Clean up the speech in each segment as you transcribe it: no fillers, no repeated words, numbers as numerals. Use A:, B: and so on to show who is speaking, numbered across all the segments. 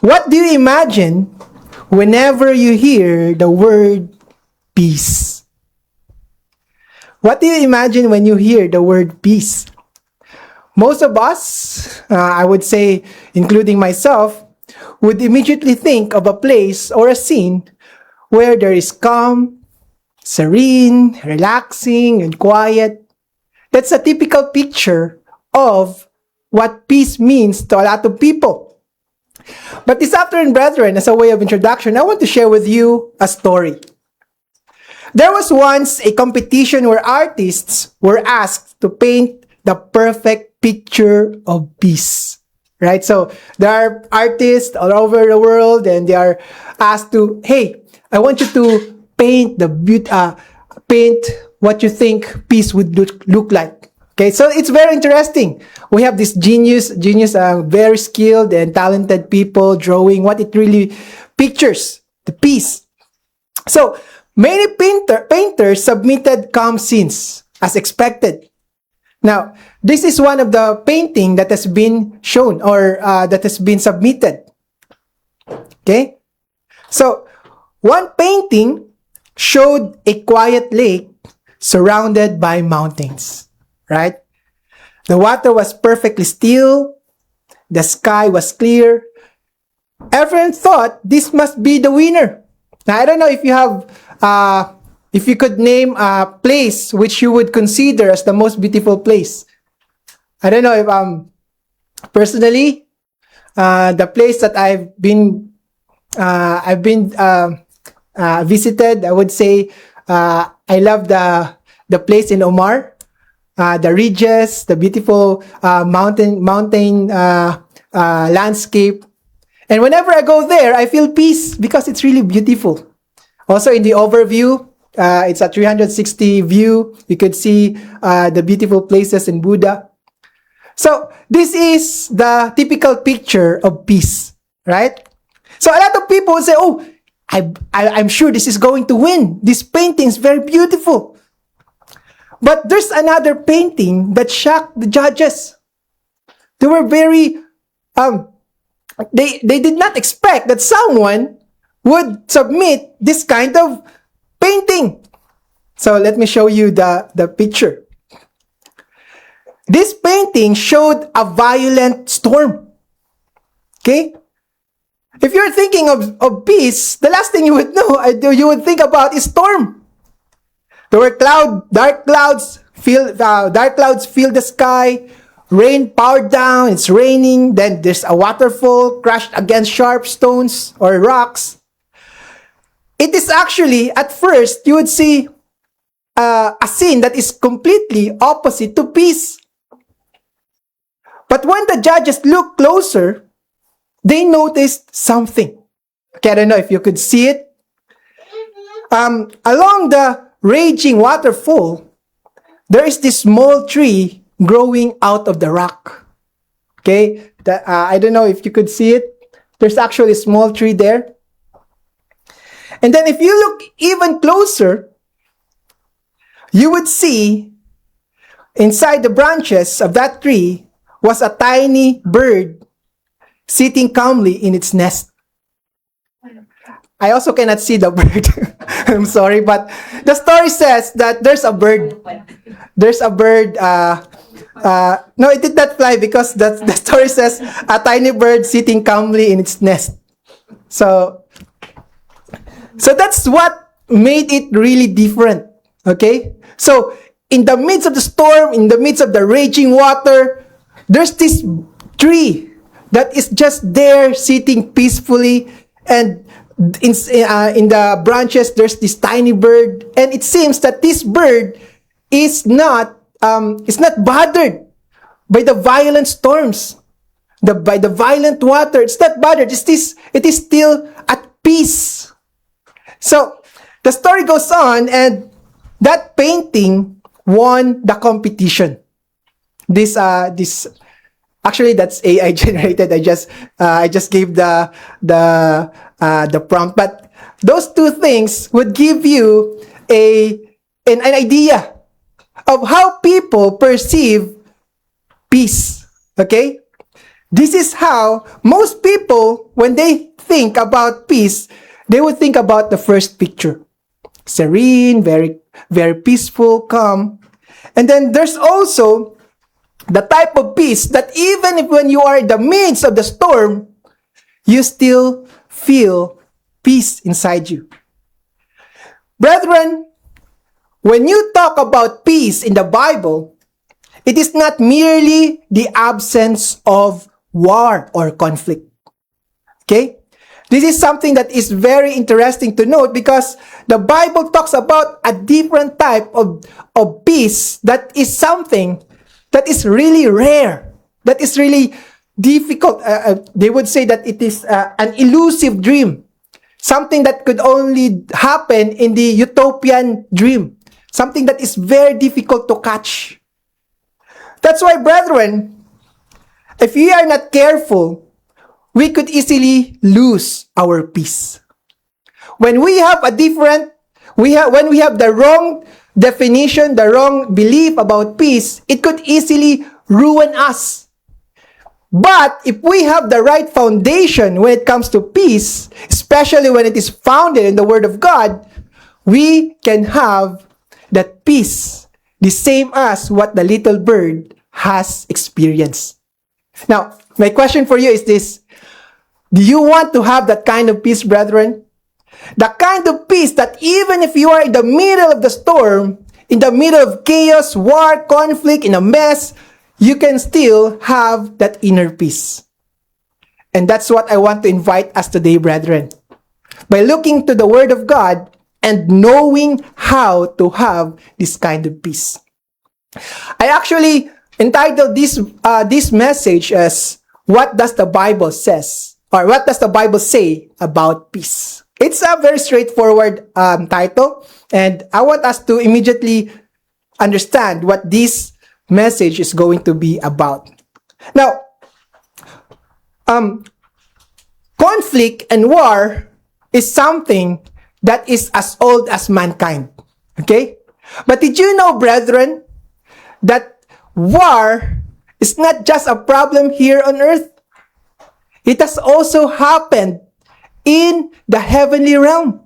A: What do you imagine whenever you hear the word peace? What do you imagine when you hear the word peace? Most of us, I would say, including myself, would immediately think of a place or a scene where there is calm, serene, relaxing, and quiet. That's a typical picture of what peace means to a lot of people. But this afternoon, brethren, as a way of introduction, I want to share with you a story. There was once a competition where artists were asked to paint the perfect picture of peace. Right? So there are artists all over the world and they are asked to, hey, I want you to paint paint what you think peace would look like. Okay, so it's very interesting. We have this genius, very skilled and talented people drawing what it really pictures, the peace. So many painters submitted calm scenes as expected. Now, this is one of the painting that has been shown or that has been submitted. Okay, so one painting showed a quiet lake surrounded by mountains. Right? The water was perfectly still. The sky was clear. Everyone thought this must be the winner. Now, I don't know if you have, if you could name a place which you would consider as the most beautiful place. I don't know if, personally, the place that I've been visited, I would say, I love the place in Omar. The ridges, the beautiful mountain landscape. And whenever I go there, I feel peace because it's really beautiful. Also in the overview, it's a 360 view. You could see the beautiful places in Buddha. So this is the typical picture of peace, right? So a lot of people would say, oh, I'm sure this is going to win. This painting is very beautiful. But there's another painting that shocked the judges. They were very, they did not expect that someone would submit this kind of painting. So let me show you the picture. This painting showed a violent storm. Okay? If you're thinking of peace, the last thing you would think about is storm. There were dark clouds fill the sky. Rain poured down. It's raining. Then there's a waterfall crashed against sharp stones or rocks. It is actually, at first, you would see a scene that is completely opposite to peace. But when the judges looked closer, they noticed something. Okay, I don't know if you could see it. Along the raging waterfall, there is this small tree growing out of the rock. Okay, I don't know if you could see it. There's actually a small tree there. And then if you look even closer, you would see inside the branches of that tree was a tiny bird sitting calmly in its nest. I also cannot see the bird. I'm sorry, but the story says that there's a bird. There's a bird. No, it did not fly because the story says a tiny bird sitting calmly in its nest. So that's what made it really different. Okay? So in the midst of the storm, in the midst of the raging water, there's this tree that is just there sitting peacefully, and in the branches there's this tiny bird, and it seems that this bird is not bothered by the violent storms, by the violent water. It's not bothered. It is still at peace. So the story goes on, and that painting won the competition. This actually that's AI generated. I just gave the prompt, but those two things would give you an idea of how people perceive peace. Okay, This is how most people, when they think about peace, they would think about the first picture. Serene, very, very peaceful, calm. And then there's also the type of peace that even if when you are in the midst of the storm, you still feel peace inside you. Brethren, when you talk about peace in the Bible, it is not merely the absence of war or conflict. Okay? This is something that is very interesting to note because the Bible talks about a different type of peace that is something that is really rare, that is really difficult. They would say that it is an elusive dream, something that could only happen in the utopian dream, something that is very difficult to catch. That's why, brethren, if we are not careful, we could easily lose our peace. When we have when we have the wrong definition, the wrong belief about peace, it could easily ruin us. But if we have the right foundation when it comes to peace, especially when it is founded in the Word of God, we can have that peace, the same as what the little bird has experienced. Now, my question for you is this: do you want to have that kind of peace, brethren? The kind of peace that even if you are in the middle of the storm, in the middle of chaos, war, conflict, in a mess, you can still have that inner peace. And that's what I want to invite us today, brethren. By looking to the Word of God and knowing how to have this kind of peace. I actually entitled this message as "What Does the Bible Says?" or "What Does the Bible Say About Peace?" It's a very straightforward title, and I want us to immediately understand what this message is going to be about. Now, conflict and war is something that is as old as mankind. Okay? But did you know, brethren, that war is not just a problem here on earth? It has also happened in the heavenly realm.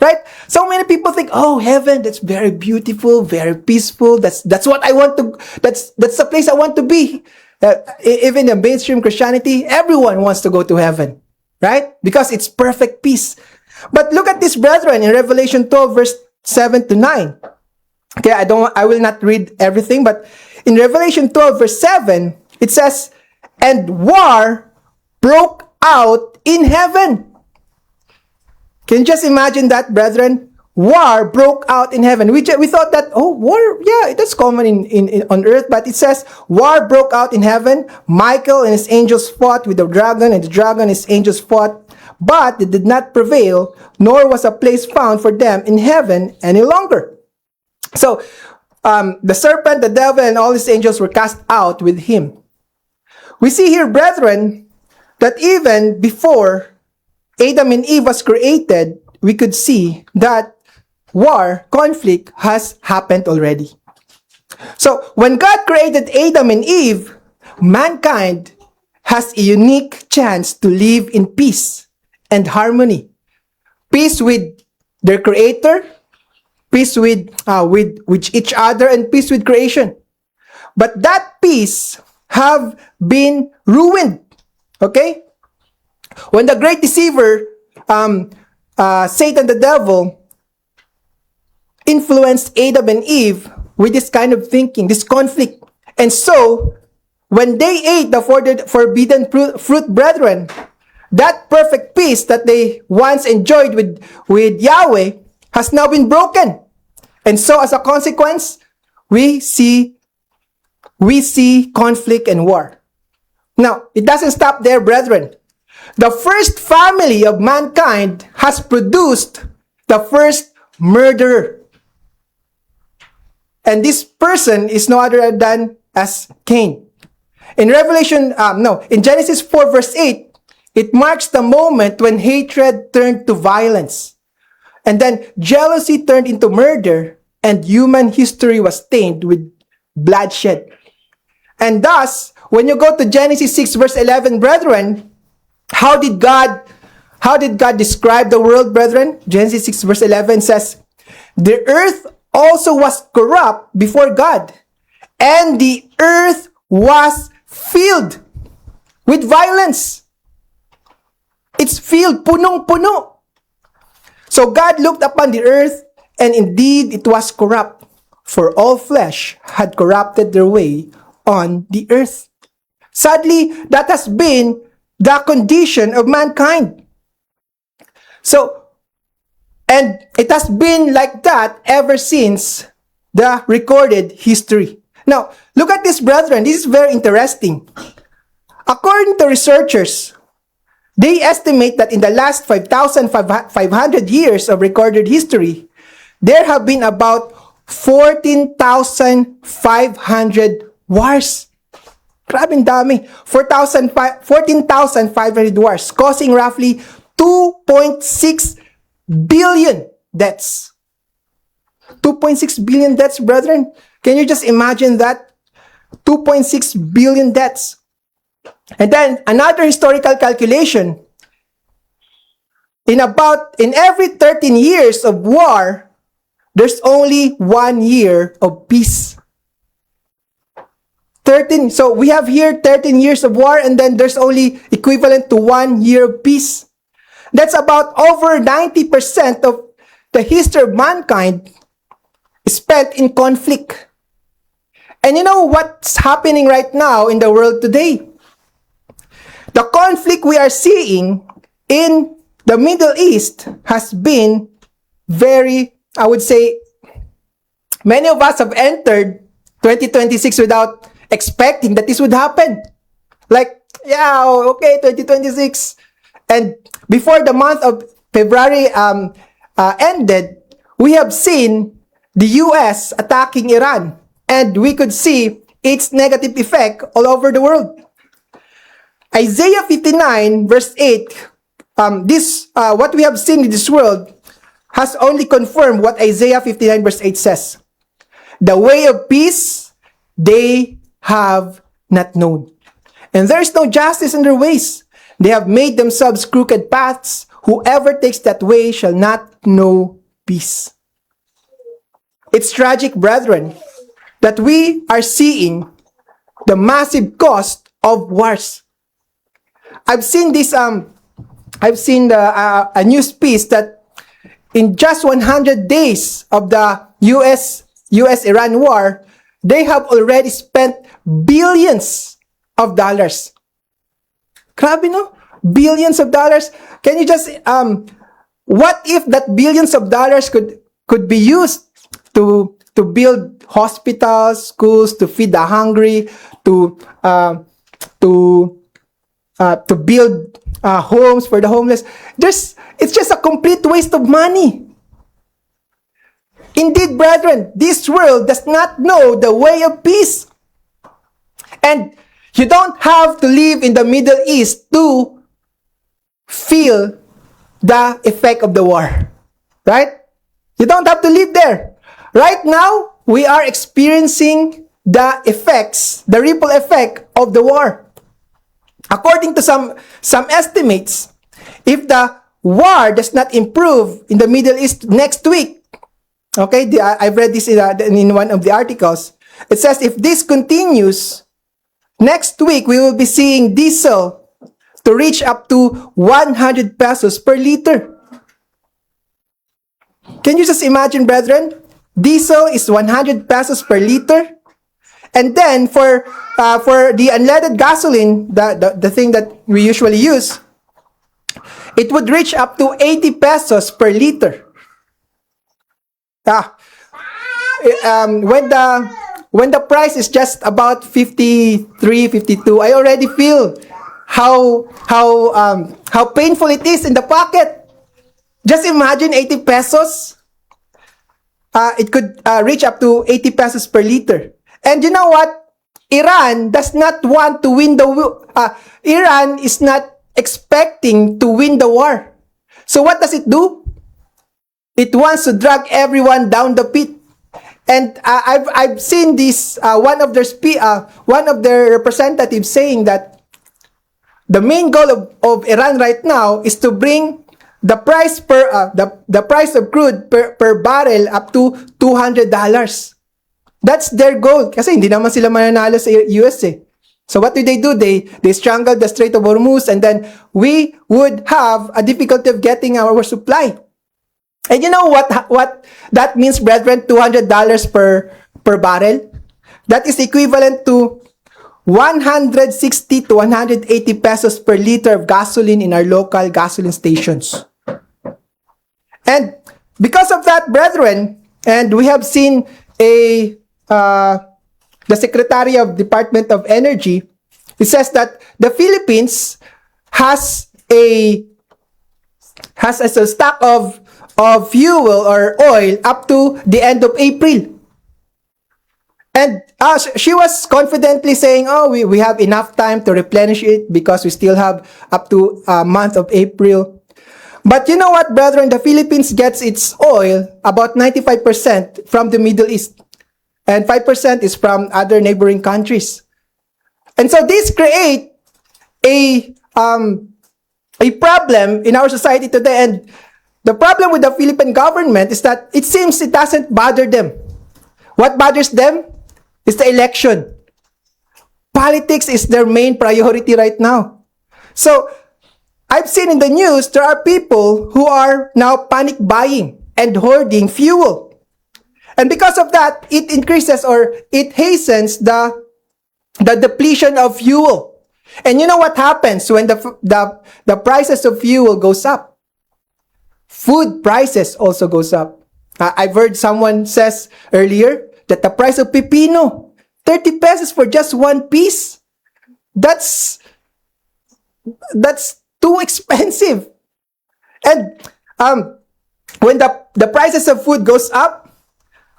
A: Right? So many people think, oh, heaven, that's very beautiful, very peaceful. That's what I want to, that's the place I want to be. Even in mainstream Christianity, everyone wants to go to heaven. Right? Because it's perfect peace. But look at this, brethren, in Revelation 12, verse 7 to 9. Okay, I will not read everything, but in Revelation 12, verse 7, it says, "And war broke out in heaven." Can you just imagine that, brethren? War broke out in heaven. We thought that, oh, war, yeah, that's common in on earth, but it says, war broke out in heaven. Michael and his angels fought with the dragon, and the dragon and his angels fought, but they did not prevail, nor was a place found for them in heaven any longer. So, the serpent, the devil, and all his angels were cast out with him. We see here, brethren, that even before Adam and Eve was created, we could see that war, conflict has happened already. So, when God created Adam and Eve, mankind has a unique chance to live in peace and harmony. Peace with their Creator, peace with each other, and peace with creation. But that peace have been ruined. Okay? When the great deceiver, Satan the devil, influenced Adam and Eve with this kind of thinking, this conflict. And so, when they ate the forbidden fruit, brethren, that perfect peace that they once enjoyed with Yahweh has now been broken. And so, as a consequence, we see conflict and war. Now, it doesn't stop there, brethren. The first family of mankind has produced the first murderer. And this person is no other than as Cain. In Genesis 4 verse 8, it marks the moment when hatred turned to violence. And then jealousy turned into murder, and human history was stained with bloodshed. And thus, when you go to Genesis 6 verse 11, brethren, how did God describe the world, brethren? Genesis 6 verse 11 says, the earth also was corrupt before God, and the earth was filled with violence. It's filled, punong-puno. So God looked upon the earth, and indeed it was corrupt, for all flesh had corrupted their way on the earth. Sadly, that has been the condition of mankind. So, and it has been like that ever since the recorded history. Now, look at this, brethren. This is very interesting. According to researchers, they estimate that in the last 5,500 years of recorded history, there have been about 14,500 wars. Grabing dami. 14,500 wars, causing roughly 2.6 billion deaths. 2.6 billion deaths, brethren. Can you just imagine that? 2.6 billion deaths. And then another historical calculation. In every 13 years of war, there's only 1 year of peace. 13. So we have here 13 years of war, and then there's only equivalent to 1 year of peace. That's about over 90% of the history of mankind spent in conflict. And you know what's happening right now in the world today? The conflict we are seeing in the Middle East has been very, I would say, many of us have entered 2026 without expecting that this would happen. Like, yeah, okay, 2026. And before the month of February ended, we have seen the U.S. attacking Iran. And we could see its negative effect all over the world. Isaiah 59 verse 8, what we have seen in this world has only confirmed what Isaiah 59 verse 8 says. The way of peace they have not known, and there is no justice in their ways. They have made themselves crooked paths. Whoever takes that way shall not know peace. It's tragic, brethren, that we are seeing the massive cost of wars. I've seen this, a news piece that in just 100 days of the US-Iran war, they have already spent billions of dollars. Grabe, no? Billions of dollars. Can you just, what if that billions of dollars could be used to build hospitals, schools, to feed the hungry, to build homes for the homeless? It's just a complete waste of money. Indeed, brethren, this world does not know the way of peace. And you don't have to live in the Middle East to feel the effect of the war. Right? You don't have to live there. Right now, we are experiencing the effects, the ripple effect of the war. According to some estimates, if the war does not improve in the Middle East next week, okay, I've read this in one of the articles. It says if this continues, next week we will be seeing diesel to reach up to 100 pesos per liter. Can you just imagine, brethren? Diesel is 100 pesos per liter. And then for the unleaded gasoline, the thing that we usually use, it would reach up to 80 pesos per liter. When the price is just about 53, 52, I already feel how painful it is in the pocket. Just imagine 80 pesos. It could reach up to 80 pesos per liter. And you know what? Iran does not want to win the war. Iran is not expecting to win the war. So what does it do? It wants to drag everyone down the pit. And I've seen this one of their representatives saying that the main goal of Iran right now is to bring the price the price of crude per barrel up to $200. That's their goal. Kasi hindi naman sila mananalo sa US eh. So what do? They strangle the Strait of Hormuz, and then we would have a difficulty of getting our supply. And you know what that means, brethren? $200 per barrel. That is equivalent to 160 to 180 pesos per liter of gasoline in our local gasoline stations. And because of that, brethren, and we have seen the Secretary of Department of Energy, it says that the Philippines has a stock of fuel or oil up to the end of April. And she was confidently saying, we have enough time to replenish it because we still have up to month of April. But you know what, brethren? The Philippines gets its oil about 95% from the Middle East. And 5% is from other neighboring countries. And so this create a problem in our society today. And the problem with the Philippine government is that it seems it doesn't bother them. What bothers them is the election. Politics is their main priority right now. So I've seen in the news there are people who are now panic buying and hoarding fuel. And because of that, it increases or it hastens the depletion of fuel. And you know what happens when the prices of fuel goes up? Food prices also goes up. I've heard someone says earlier that the price of pepino, 30 pesos for just one piece. That's too expensive. And when the prices of food goes up,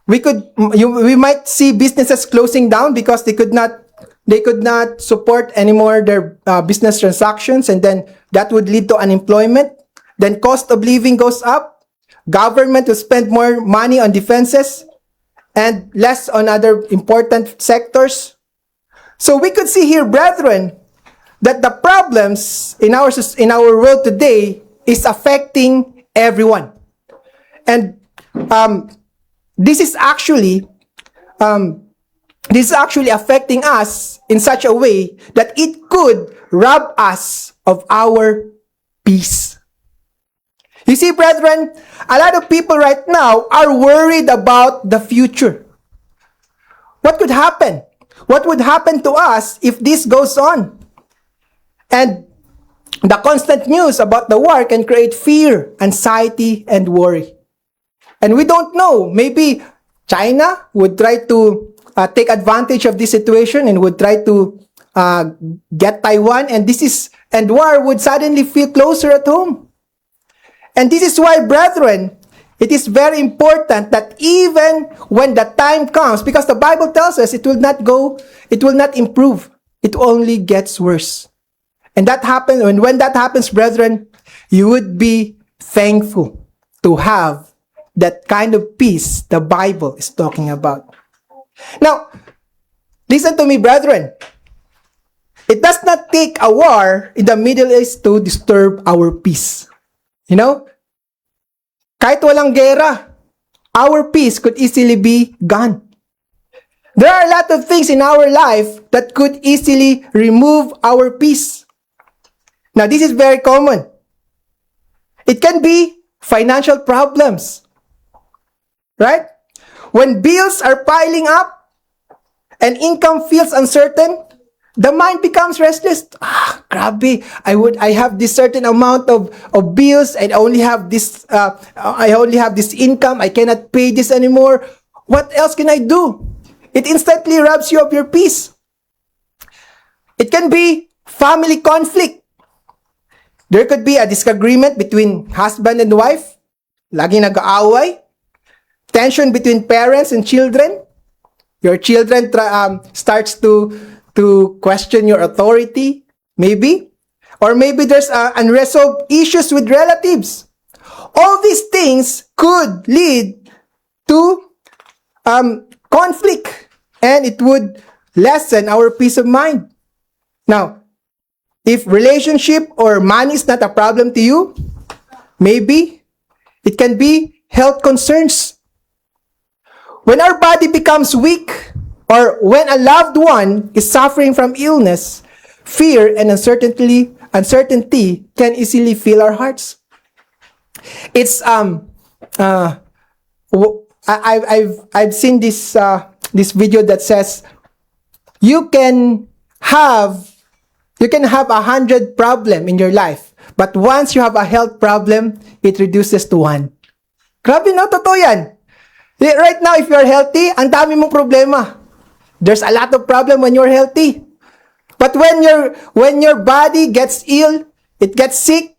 A: we might see businesses closing down because they could not support anymore their business transactions, and then that would lead to unemployment. Then cost of living goes up. Government will spend more money on defenses and less on other important sectors. So we could see here, brethren, that the problems in our world today is affecting everyone. And this is actually affecting us in such a way that it could rob us of our peace. You see, brethren, a lot of people right now are worried about the future. What could happen? What would happen to us if this goes on? And the constant news about the war can create fear, anxiety, and worry. And we don't know. Maybe China would try to take advantage of this situation and would try to get Taiwan, and war would suddenly feel closer at home. And this is why, brethren, it is very important that even when the time comes, because the Bible tells us it will not improve. It only gets worse. And that happens, and when that happens, brethren, you would be thankful to have that kind of peace the Bible is talking about. Now, listen to me, brethren. It does not take a war in the Middle East to disturb our peace. You know? Kahit walang gera, our peace could easily be gone. There are a lot of things in our life that could easily remove our peace. Now, this is very common. It can be financial problems. Right? When bills are piling up and income feels uncertain, the mind becomes restless. Grabe, I have this certain amount of bills, and I only have this income. I cannot pay this anymore. What else can I do? It instantly robs you of your peace. It can be family conflict. There could be a disagreement between husband and wife. Laging nag-aaway. Tension between parents and children. Your children starts to question your authority, maybe. Or maybe there's unresolved issues with relatives. All these things could lead to conflict, and it would lessen our peace of mind. Now, if relationship or money is not a problem to you, maybe it can be health concerns. When our body becomes weak, or when a loved one is suffering from illness, fear and uncertainty can easily fill our hearts. It's I've seen this video that says you can have 100 problem in your life, but once you have a health problem, it reduces to 1. Grabe, no? Totoo yan. Right now, if you're healthy, ang dami mong problema. There's a lot of problem when you're healthy. But when your body gets ill, it gets sick,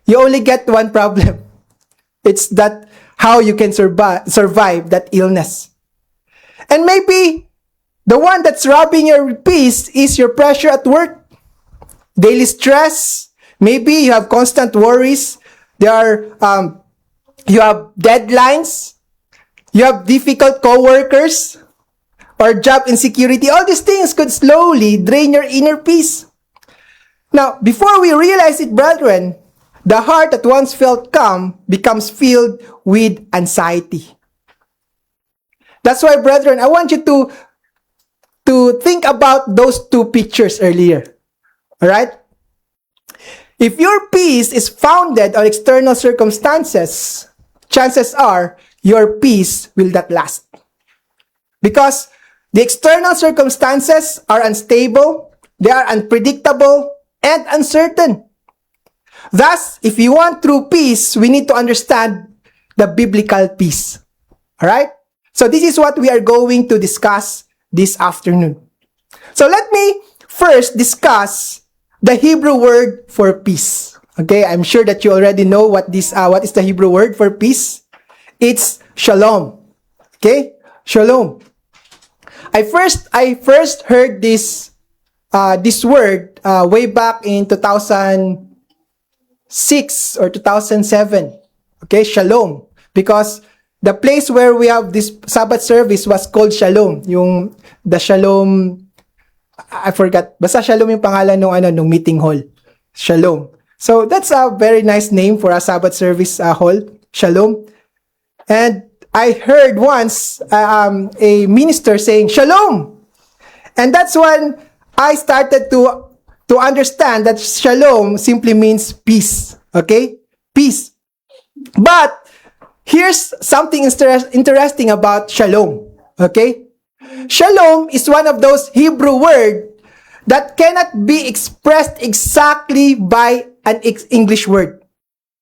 A: you only get 1 problem. It's that how you can survive that illness. And maybe the one that's robbing your peace is your pressure at work. Daily stress. Maybe you have constant worries. You have deadlines. You have difficult co-workers or job insecurity. All these things could slowly drain your inner peace. Now, before we realize it, brethren, the heart that once felt calm becomes filled with anxiety. That's why, brethren, I want you to think about those 2 pictures earlier. Alright? If your peace is founded on external circumstances, chances are your peace will not last. Because the external circumstances are unstable, they are unpredictable, and uncertain. Thus, if you want true peace, we need to understand the biblical peace. Alright? So this is what we are going to discuss this afternoon. So let me first discuss the Hebrew word for peace. Okay, I'm sure that you already know what is the Hebrew word for peace. It's shalom. Okay, shalom. I first heard this word way back in 2006 or 2007. Okay, shalom, because the place where we have this Sabbath service was called Shalom. The Shalom, I forgot. Basta Shalom yung pangalan nung meeting hall. Shalom. So that's a very nice name for a Sabbath service hall. Shalom. And I heard once a minister saying Shalom. And that's when I started to understand that Shalom simply means peace. Okay? Peace. But here's something interesting about Shalom. Okay? Shalom is one of those Hebrew words that cannot be expressed exactly by an English word.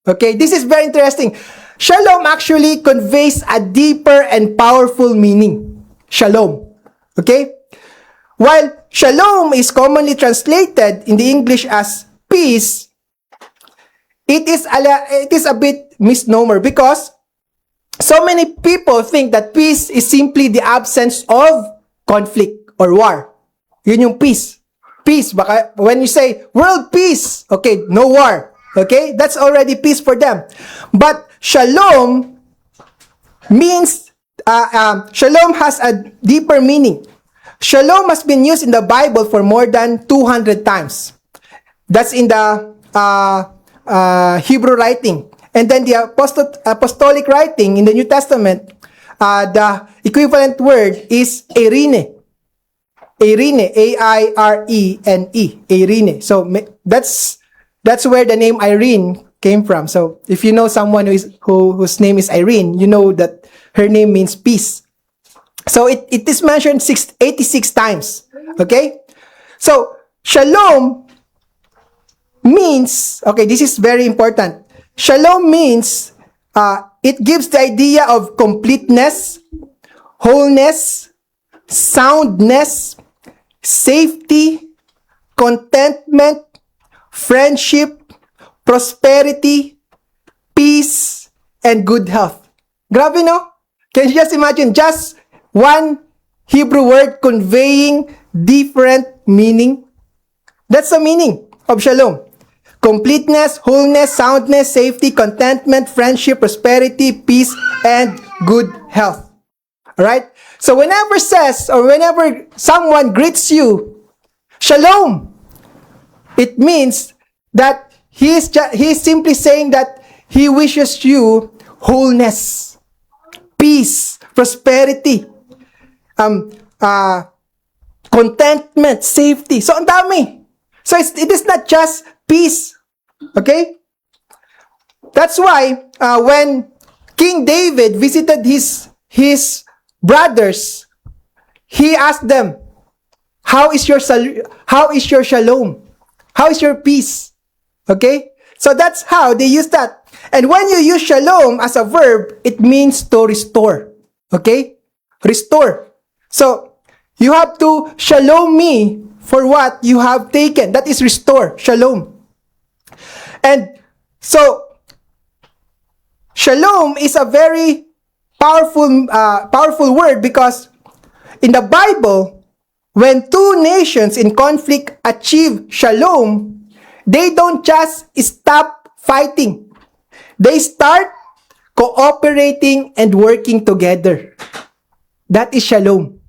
A: Okay? This is very interesting. Shalom actually conveys a deeper and powerful meaning. Shalom. Okay? While shalom is commonly translated in the English as peace, it is a bit misnomer because so many people think that peace is simply the absence of conflict or war. Yun yung peace. Peace. Baka when you say world peace, okay, no war. Okay? That's already peace for them. But shalom means, shalom has a deeper meaning. Shalom has been used in the Bible for more than 200 times. That's in the Hebrew writing. And then the apostolic writing in the New Testament, the equivalent word is eirene. Eirene, A-I-R-E-N-E. Eirene. So that's where the name Irene came from. So if you know someone whose name is Irene, you know that her name means peace. So it is mentioned 86 times. Okay? So shalom means, okay, this is very important. Shalom means, it gives the idea of completeness, wholeness, soundness, safety, contentment, friendship, prosperity, peace, and good health. Grabe, no? Can you just imagine just one Hebrew word conveying different meaning? That's the meaning of shalom. Completeness, wholeness, soundness, safety, contentment, friendship, prosperity, peace, and good health. Alright? So whenever says, or whenever someone greets you, shalom, it means that he is simply saying that he wishes you wholeness, peace, prosperity, contentment, safety. So ang dami. So it is not just peace. Okay? That's why when King David visited his brothers, he asked them, how is your shalom? How is your peace? Okay? So that's how they use that. And when you use shalom as a verb, it means to restore. Okay? Restore. So, you have to shalom me for what you have taken. That is restore. Shalom. And so, shalom is a very powerful word because in the Bible, when two nations in conflict achieve shalom, they don't just stop fighting. They start cooperating and working together. That is shalom.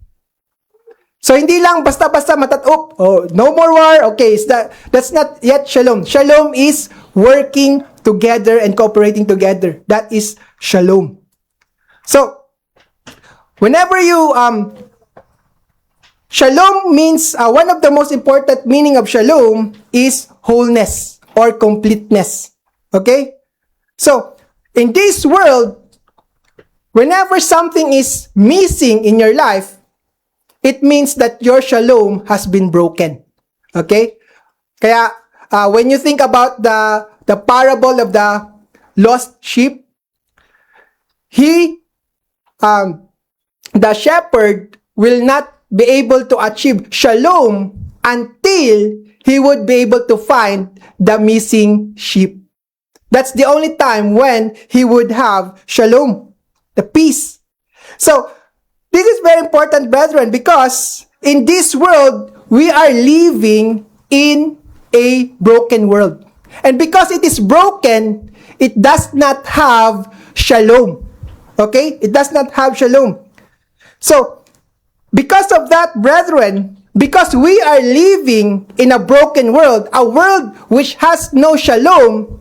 A: So, hindi lang basta-basta no more war. Okay, that's not yet shalom. Shalom is working together and cooperating together. That is shalom. So, whenever you, shalom means, one of the most important meaning of shalom is wholeness or completeness. Okay? So, in this world, whenever something is missing in your life, it means that your shalom has been broken. Okay? Kaya, when you think about the parable of the lost sheep, the shepherd will not be able to achieve shalom until he would be able to find the missing sheep. That's the only time when he would have shalom, the peace. So, this is very important, brethren, because in this world, we are living in a broken world. And because it is broken, it does not have shalom. Okay? It does not have shalom. So, because of that, brethren, because we are living in a broken world, a world which has no shalom,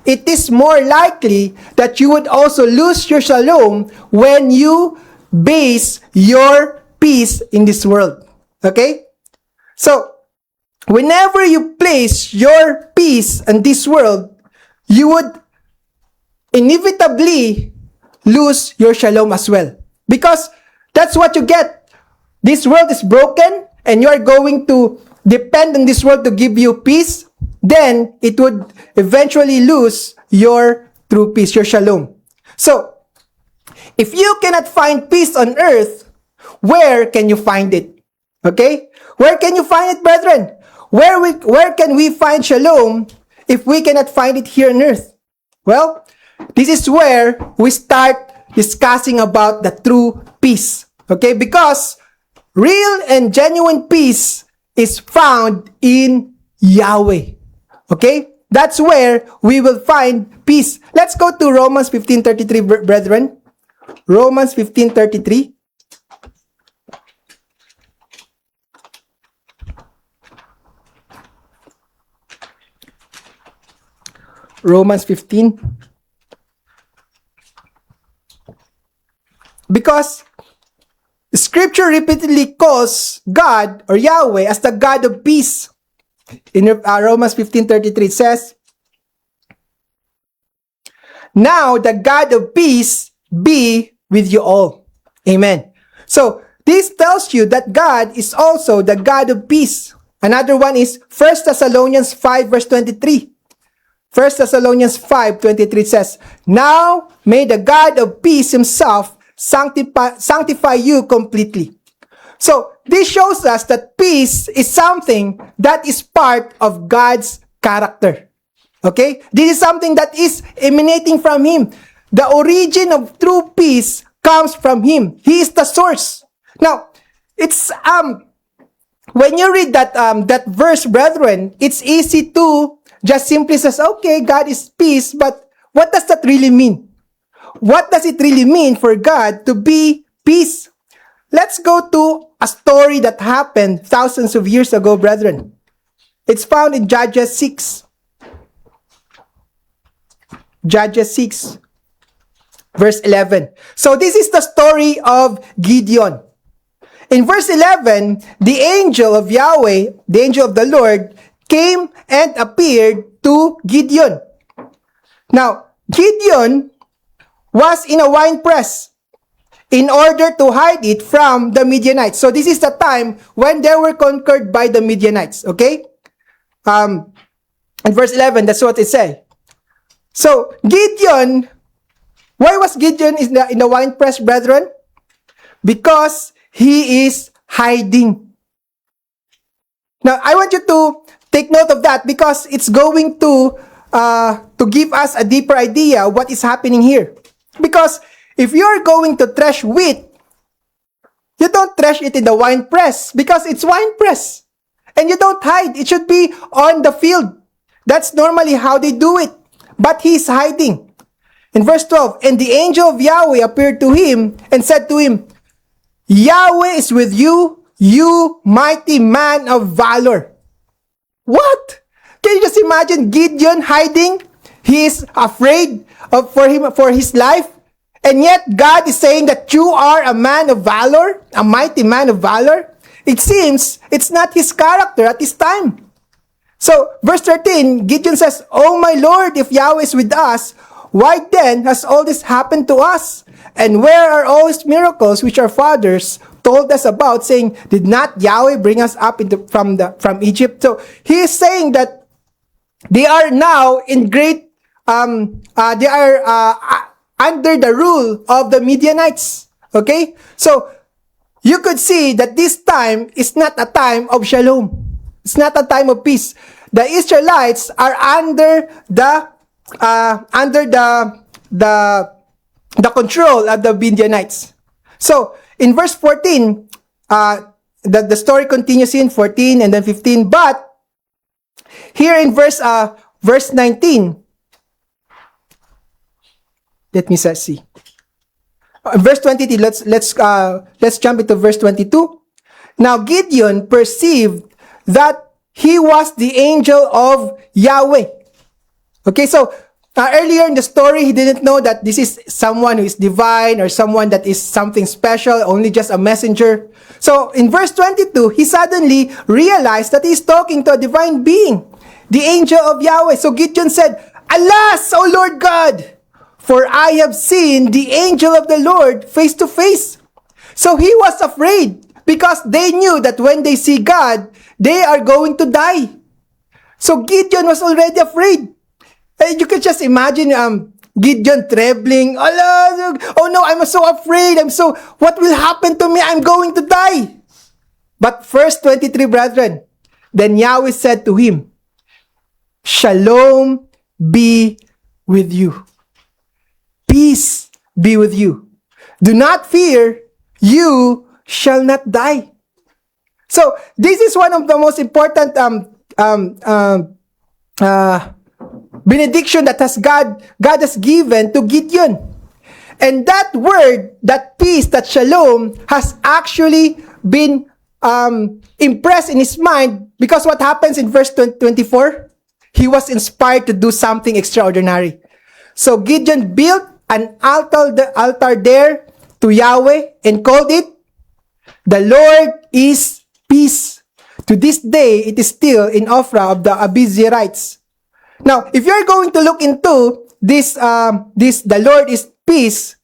A: it is more likely that you would also lose your shalom when you base your peace in this world. Okay? So, whenever you place your peace in this world, you would inevitably lose your shalom as well. Because that's what you get. This world is broken and you are going to depend on this world to give you peace, then it would eventually lose your true peace, your shalom. So, if you cannot find peace on earth, where can you find it? Okay? Where can you find it, brethren? Where can we find shalom if we cannot find it here on earth? Well, this is where we start discussing about the true peace. Okay? Because real and genuine peace is found in Yahweh. Okay? That's where we will find peace. Let's go to Romans 15:33, brethren. Romans 15:33. Romans 15. Because Scripture repeatedly calls God or Yahweh as the God of peace. In Romans 15:33 it says, "Now the God of peace be with you all." Amen. So, this tells you that God is also the God of peace. Another one is 1 Thessalonians 5 verse 23. 1 Thessalonians 5:23 says, "Now may the God of peace himself sanctify you completely." So, this shows us that peace is something that is part of God's character. Okay? This is something that is emanating from Him. The origin of true peace comes from Him. He is the source. Now, it's when you read that verse, brethren, it's easy to just simply say, okay, God is peace, but what does that really mean? What does it really mean for God to be peace? let's go to a story that happened thousands of years ago, brethren. It's found in Judges 6. Judges 6, verse 11. So this is the story of Gideon. In verse 11, the angel of Yahweh, the angel of the Lord, came and appeared to Gideon. Now, Gideon was in a wine press in order to hide it from the Midianites. So this is the time when they were conquered by the Midianites. Okay? In verse 11, that's what it says. So, Gideon, why was Gideon in the wine press, brethren? Because he is hiding. Now, I want you to take note of that because it's going to give us a deeper idea of what is happening here. Because if you're going to thresh wheat, you don't thresh it in the wine press because it's wine press. And you don't hide. It should be on the field. That's normally how they do it. But he's hiding. In verse 12, and the angel of Yahweh appeared to him and said to him, Yahweh is with you, you mighty man of valor. What? Can you just imagine Gideon hiding? He is afraid for his life. And yet God is saying that you are a man of valor, a mighty man of valor. It seems it's not his character at this time. So, verse 13, Gideon says, Oh my Lord, if Yahweh is with us, why then has all this happened to us? And where are all his miracles which our fathers told us about, saying, did not Yahweh bring us up from Egypt? So, he is saying that they are now in great, they are under the rule of the Midianites. Okay? So, you could see that this time is not a time of shalom. It's not a time of peace. The Israelites are under the control of the Midianites. So in verse 14, the story continues in 14 and then 15. But here in verse 19, let me see. Verse 22. Let's jump into verse 22. Now Gideon perceived that he was the angel of Yahweh. Okay, so earlier in the story, he didn't know that this is someone who is divine or someone that is something special, only just a messenger. So in verse 22, he suddenly realized that he's talking to a divine being, the angel of Yahweh. So Gideon said, Alas, O Lord God, for I have seen the angel of the Lord face to face. So he was afraid because they knew that when they see God, they are going to die. So Gideon was already afraid. And you can just imagine Gideon trembling. Oh no, I'm so afraid. What will happen to me? I'm going to die. But verse 23, brethren, then Yahweh said to him, Shalom be with you. Peace be with you. Do not fear, you shall not die. So, this is one of the most important benediction that God has given to Gideon. And that word, that peace, that shalom, has actually been impressed in his mind because what happens in verse 24? He was inspired to do something extraordinary. So, Gideon built an altar there to Yahweh and called it, The Lord is Peace. To this day, it is still in Ophrah of the Abiezrites. Now, if you're going to look into this, the Lord is Peace,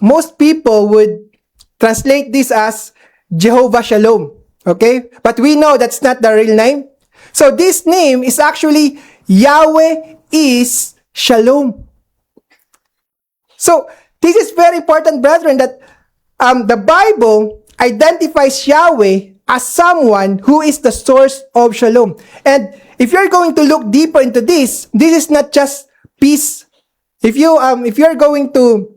A: most people would translate this as Jehovah Shalom. Okay? But we know that's not the real name. So this name is actually Yahweh is Shalom. So this is very important, brethren, that the Bible identifies Yahweh as someone who is the source of shalom. And if you're going to look deeper into this is not just peace. If you're going to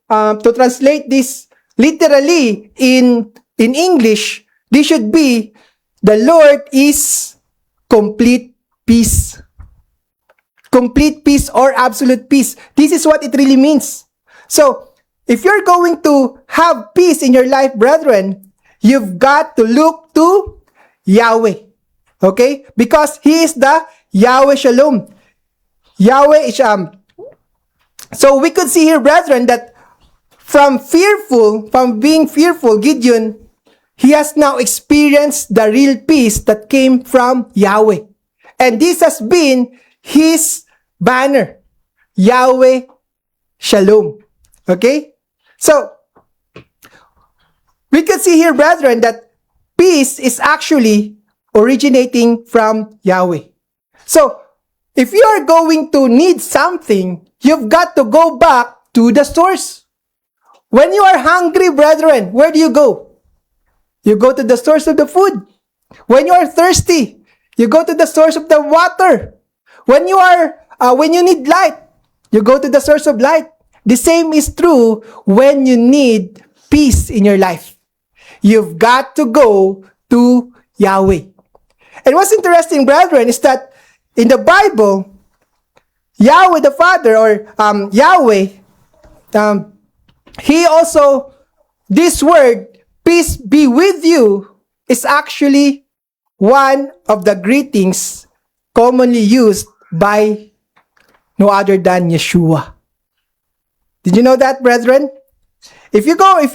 A: translate this literally in English, this should be, the Lord is complete peace. Complete peace or absolute peace. This is what it really means. So, if you're going to have peace in your life, brethren, you've got to look to Yahweh. Okay? Because He is the Yahweh Shalom. Yahweh is, so we could see here, brethren, that from being fearful, Gideon, he has now experienced the real peace that came from Yahweh. And this has been his banner. Yahweh Shalom. Okay? So, we can see here, brethren, that peace is actually originating from Yahweh. So, if you are going to need something, you've got to go back to the source. When you are hungry, brethren, where do you go? You go to the source of the food. When you are thirsty, you go to the source of the water. When you need light, you go to the source of light. The same is true when you need peace in your life. You've got to go to Yahweh. And what's interesting, brethren, is that in the Bible, Yahweh the Father, or Yahweh, He also, this word, peace be with you, is actually one of the greetings commonly used by no other than Yeshua. Did you know that, brethren? If you're going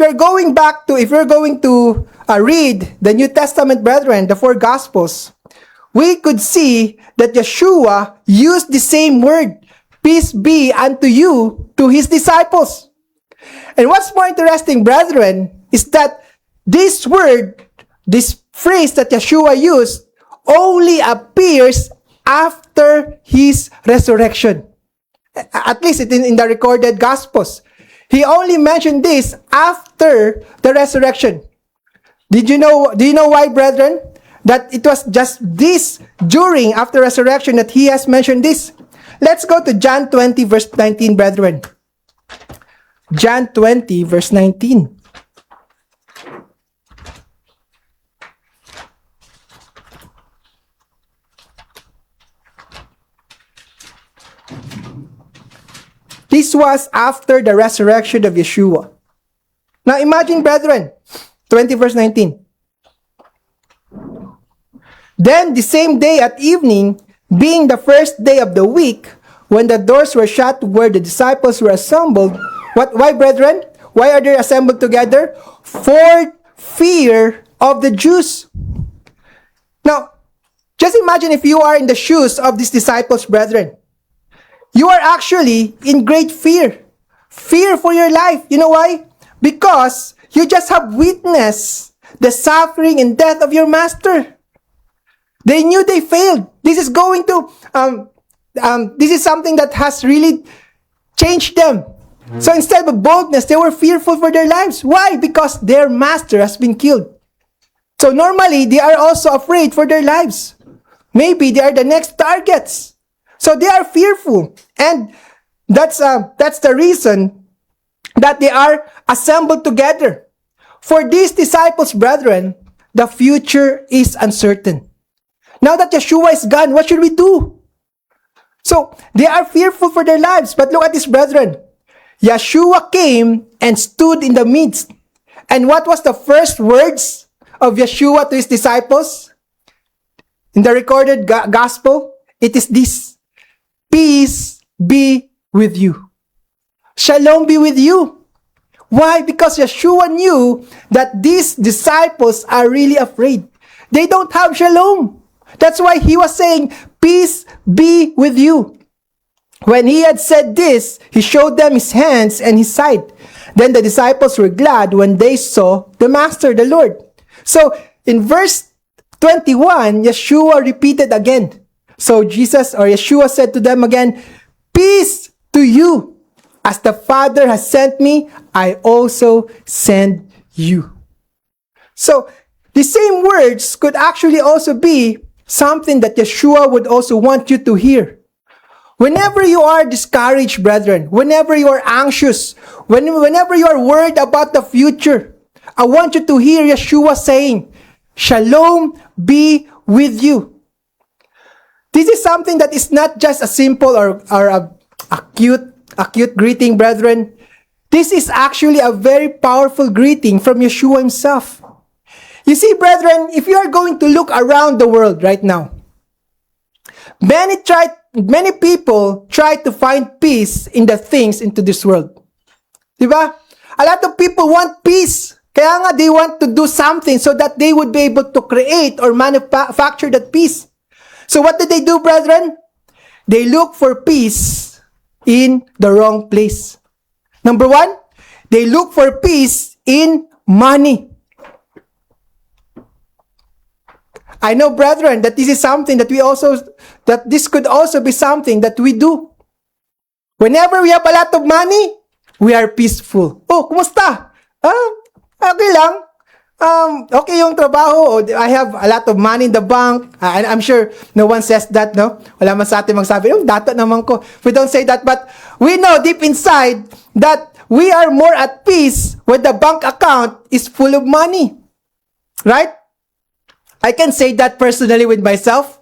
A: to read the New Testament, brethren, the 4 Gospels, we could see that Yeshua used the same word, peace be unto you, to His disciples. And what's more interesting, brethren, is that this word, this phrase that Yeshua used, only appears after His resurrection. At least in the recorded Gospels. He only mentioned this after the resurrection. Do you know why, brethren? That it was just this after resurrection that He has mentioned this. Let's go to John 20 verse 19, brethren. John 20 verse 19. This was after the resurrection of Yeshua. Now imagine, brethren, 20 verse 19. Then the same day at evening, being the first day of the week, when the doors were shut where the disciples were assembled, why, brethren? Why are they assembled together? For fear of the Jews. Now, just imagine if you are in the shoes of these disciples, brethren. You are actually in great fear. Fear for your life. You know why? Because you just have witnessed the suffering and death of your master. They knew they failed. This is something that has really changed them. So instead of boldness, they were fearful for their lives. Why? Because their master has been killed. So normally, they are also afraid for their lives. Maybe they are the next targets. So they are fearful. And that's the reason that they are assembled together. For these disciples, brethren, the future is uncertain. Now that Yeshua is gone, what should we do? So they are fearful for their lives. But look at this, brethren. Yeshua came and stood in the midst. And what was the first words of Yeshua to His disciples? In the recorded gospel, it is this: peace be with you. Shalom be with you. Why? Because Yeshua knew that these disciples are really afraid. They don't have shalom. That's why He was saying, peace be with you. When He had said this, He showed them His hands and His side. Then the disciples were glad when they saw the Master, the Lord. So, in verse 21, Yeshua repeated again. So Yeshua said to them again, peace to you. As the Father has sent me, I also send you. So, the same words could actually also be something that Yeshua would also want you to hear. Whenever you are discouraged, brethren, whenever you are anxious, whenever you are worried about the future, I want you to hear Yeshua saying, Shalom be with you. This is something that is not just a simple or a cute greeting, brethren. This is actually a very powerful greeting from Yeshua himself. You see, brethren, if you are going to look around the world right now, many people try to find peace in the things into this world. Diba? A lot of people want peace. Kaya nga, they want to do something so that they would be able to create or manufacture that peace. So what do, brethren? They look for peace in the wrong place. Number one, they look for peace in money. I know, brethren, that this is something that this could also be something that we do. Whenever we have a lot of money, we are peaceful. Oh, kumusta? Okay lang. Okay yung trabaho. I have a lot of money in the bank. I'm sure no one says that, no? Wala man sa atin magsabi, dato naman ko. We don't say that, but we know deep inside that we are more at peace when the bank account is full of money. Right? I can say that personally with myself.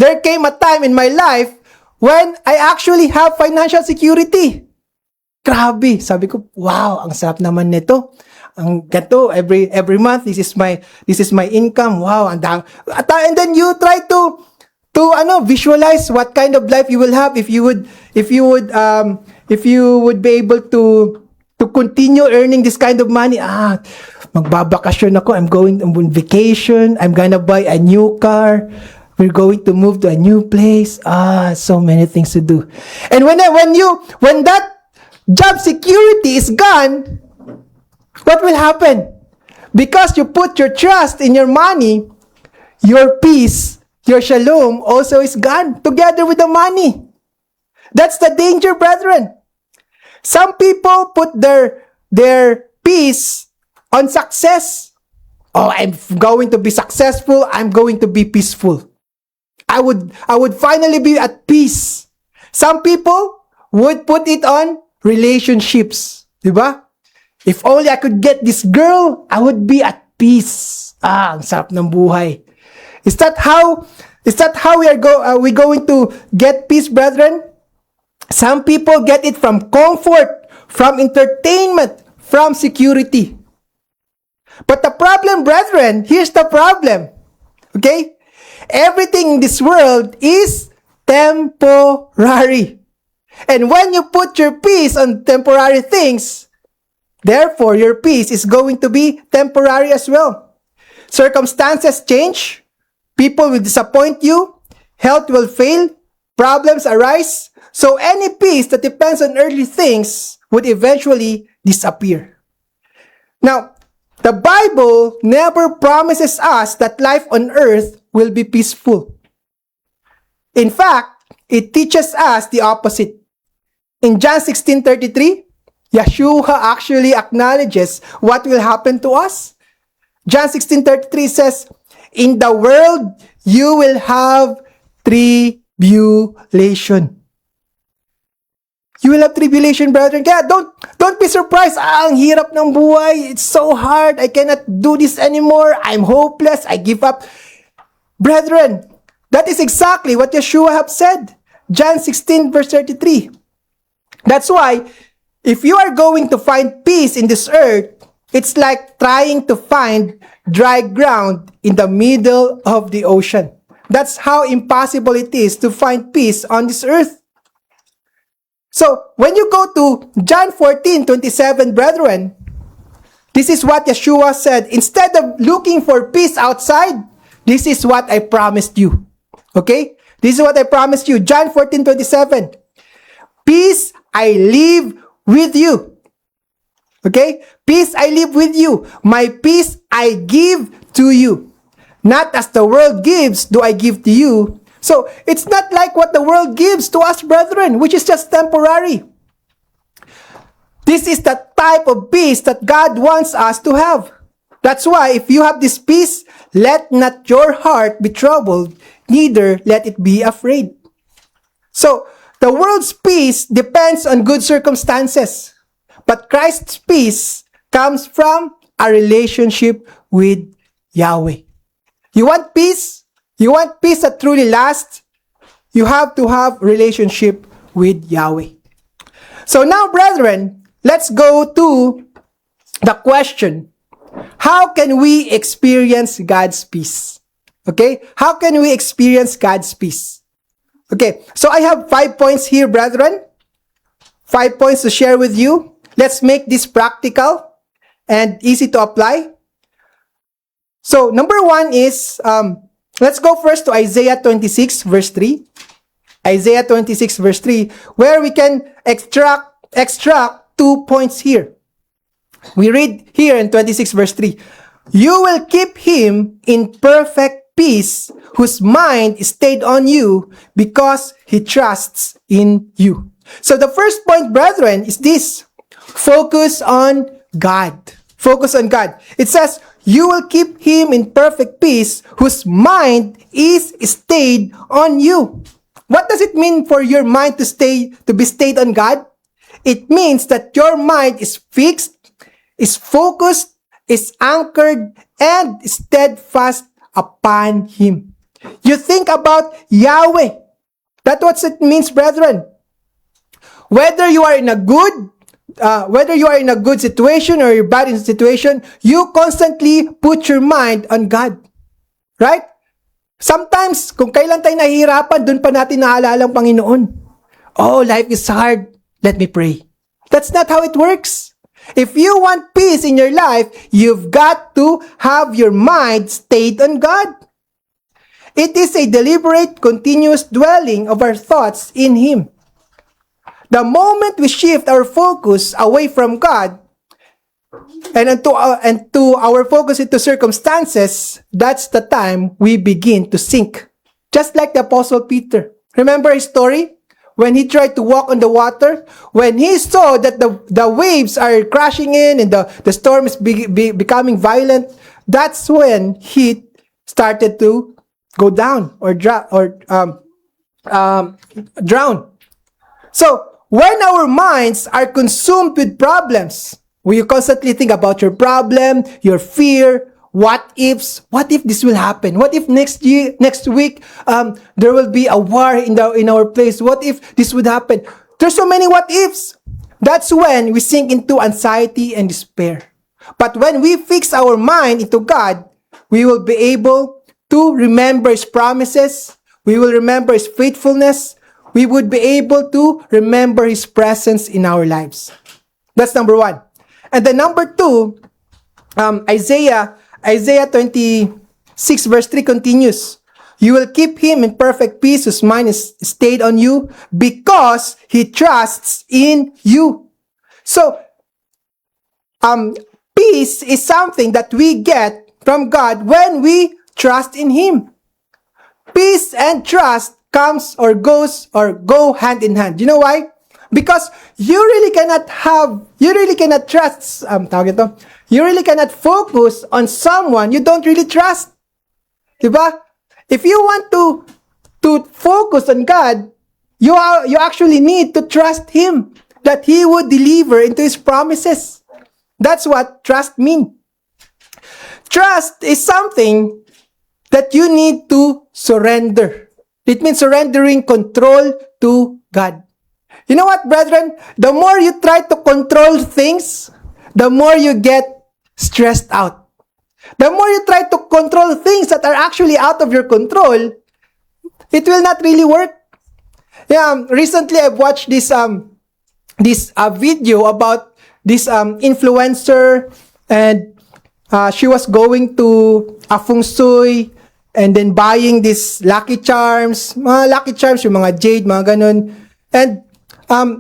A: There came a time in my life when I actually have financial security. Grabe. Sabi ko, wow, ang sarap naman nito. Ang gato, every month, this is my income. Wow, and then you try to visualize what kind of life you will have if you would be able to continue earning this kind of money. Magbabakasyon ako. I'm going on vacation. I'm gonna buy a new car. We're going to move to a new place. So many things to do. And when that job security is gone, what will happen? Because you put your trust in your money, your peace, your shalom also is gone together with the money. That's the danger, brethren. Some people put their peace on success. Oh, I'm going to be successful. I'm going to be peaceful. I would finally be at peace. Some people would put it on relationships. Diba? If only I could get this girl, I would be at peace. Ang sarap ng buhay. Is that how we going to get peace, brethren? Some people get it from comfort, from entertainment, from security. But the problem, brethren, here's the problem. Okay? Everything in this world is temporary. And when you put your peace on temporary things, therefore, your peace is going to be temporary as well. Circumstances change. People will disappoint you. Health will fail. Problems arise. So any peace that depends on earthly things would eventually disappear. Now, the Bible never promises us that life on earth will be peaceful. In fact, it teaches us the opposite. In John 16:33, Yeshua actually acknowledges what will happen to us. John 16:33 says, "In the world, you will have tribulation." You will have tribulation, brethren. Kaya don't be surprised. Ang hirap ng buhay. It's so hard. I cannot do this anymore. I'm hopeless. I give up. Brethren, that is exactly what Yeshua have said. John 16 verse 33. That's why, if you are going to find peace in this earth, it's like trying to find dry ground in the middle of the ocean. That's how impossible it is to find peace on this earth. So, when you go to John 14:27, brethren, this is what Yeshua said. Instead of looking for peace outside, this is what I promised you. Okay? This is what I promised you. John 14:27. Peace I leave with you. Okay? Peace I leave with you. My peace I give to you. Not as the world gives do I give to you. So, it's not like what the world gives to us, brethren, which is just temporary. This is the type of peace that God wants us to have. That's why, if you have this peace, let not your heart be troubled, neither let it be afraid. So, the world's peace depends on good circumstances. But Christ's peace comes from a relationship with Yahweh. You want peace? You want peace that truly lasts? You have to have relationship with Yahweh. So now, brethren, let's go to the question, how can we experience God's peace? Okay? How can we experience God's peace? Okay, so I have 5 points here, brethren. 5 points to share with you. Let's make this practical and easy to apply. So, number 1 is, let's go first to Isaiah 26, verse 3. Isaiah 26, verse 3, where we can extract 2 points here. We read here in 26, verse 3, you will keep him in perfect peace, whose mind is stayed on you, because he trusts in you. So the first point, brethren, is this. Focus on God. Focus on God. It says, you will keep him in perfect peace, whose mind is stayed on you. What does it mean for your mind to be stayed on God? It means that your mind is fixed, is focused, is anchored, and steadfast upon Him. You think about Yahweh. That's what it means, brethren. Whether you are in a good situation or you're bad in situation, you constantly put your mind on God. Right? Sometimes, kung kailan tayo nahihirapan, dun pa natin naalala ang Panginoon. Oh, life is hard. Let me pray. That's not how it works. If you want peace in your life, you've got to have your mind stayed on God. It is a deliberate, continuous dwelling of our thoughts in Him. The moment we shift our focus away from God and to our focus into circumstances, that's the time we begin to sink. Just like the Apostle Peter. Remember his story? When he tried to walk on the water, when he saw that the waves are crashing in and the storm is becoming violent, that's when he started to go down or drown. So, when our minds are consumed with problems, we constantly think about your problem, your fear, what if this will happen? What if next week, there will be a war in our place? What if this would happen? There's so many what ifs. That's when we sink into anxiety and despair. But when we fix our mind into God, we will be able to remember His promises. We will remember His faithfulness. We would be able to remember His presence in our lives. That's number 1. And then number 2, Isaiah 26 verse 3 continues, you will keep him in perfect peace whose mind is stayed on you because he trusts in you. So, peace is something that we get from God when we trust in Him. Peace and trust go hand in hand. You know why? Because you really cannot trust, you really cannot focus on someone you don't really trust. Diba? If you want to focus on God, you actually need to trust Him, that He would deliver into His promises. That's what trust means. Trust is something that you need to surrender. It means surrendering control to God. You know what, brethren? The more you try to control things, the more you get stressed out. The more you try to control things that are actually out of your control, it will not really work. Yeah, recently I've watched this video about this influencer, and she was going to a feng shui and then buying this Lucky Charms, yung mga jade, mga ganun. And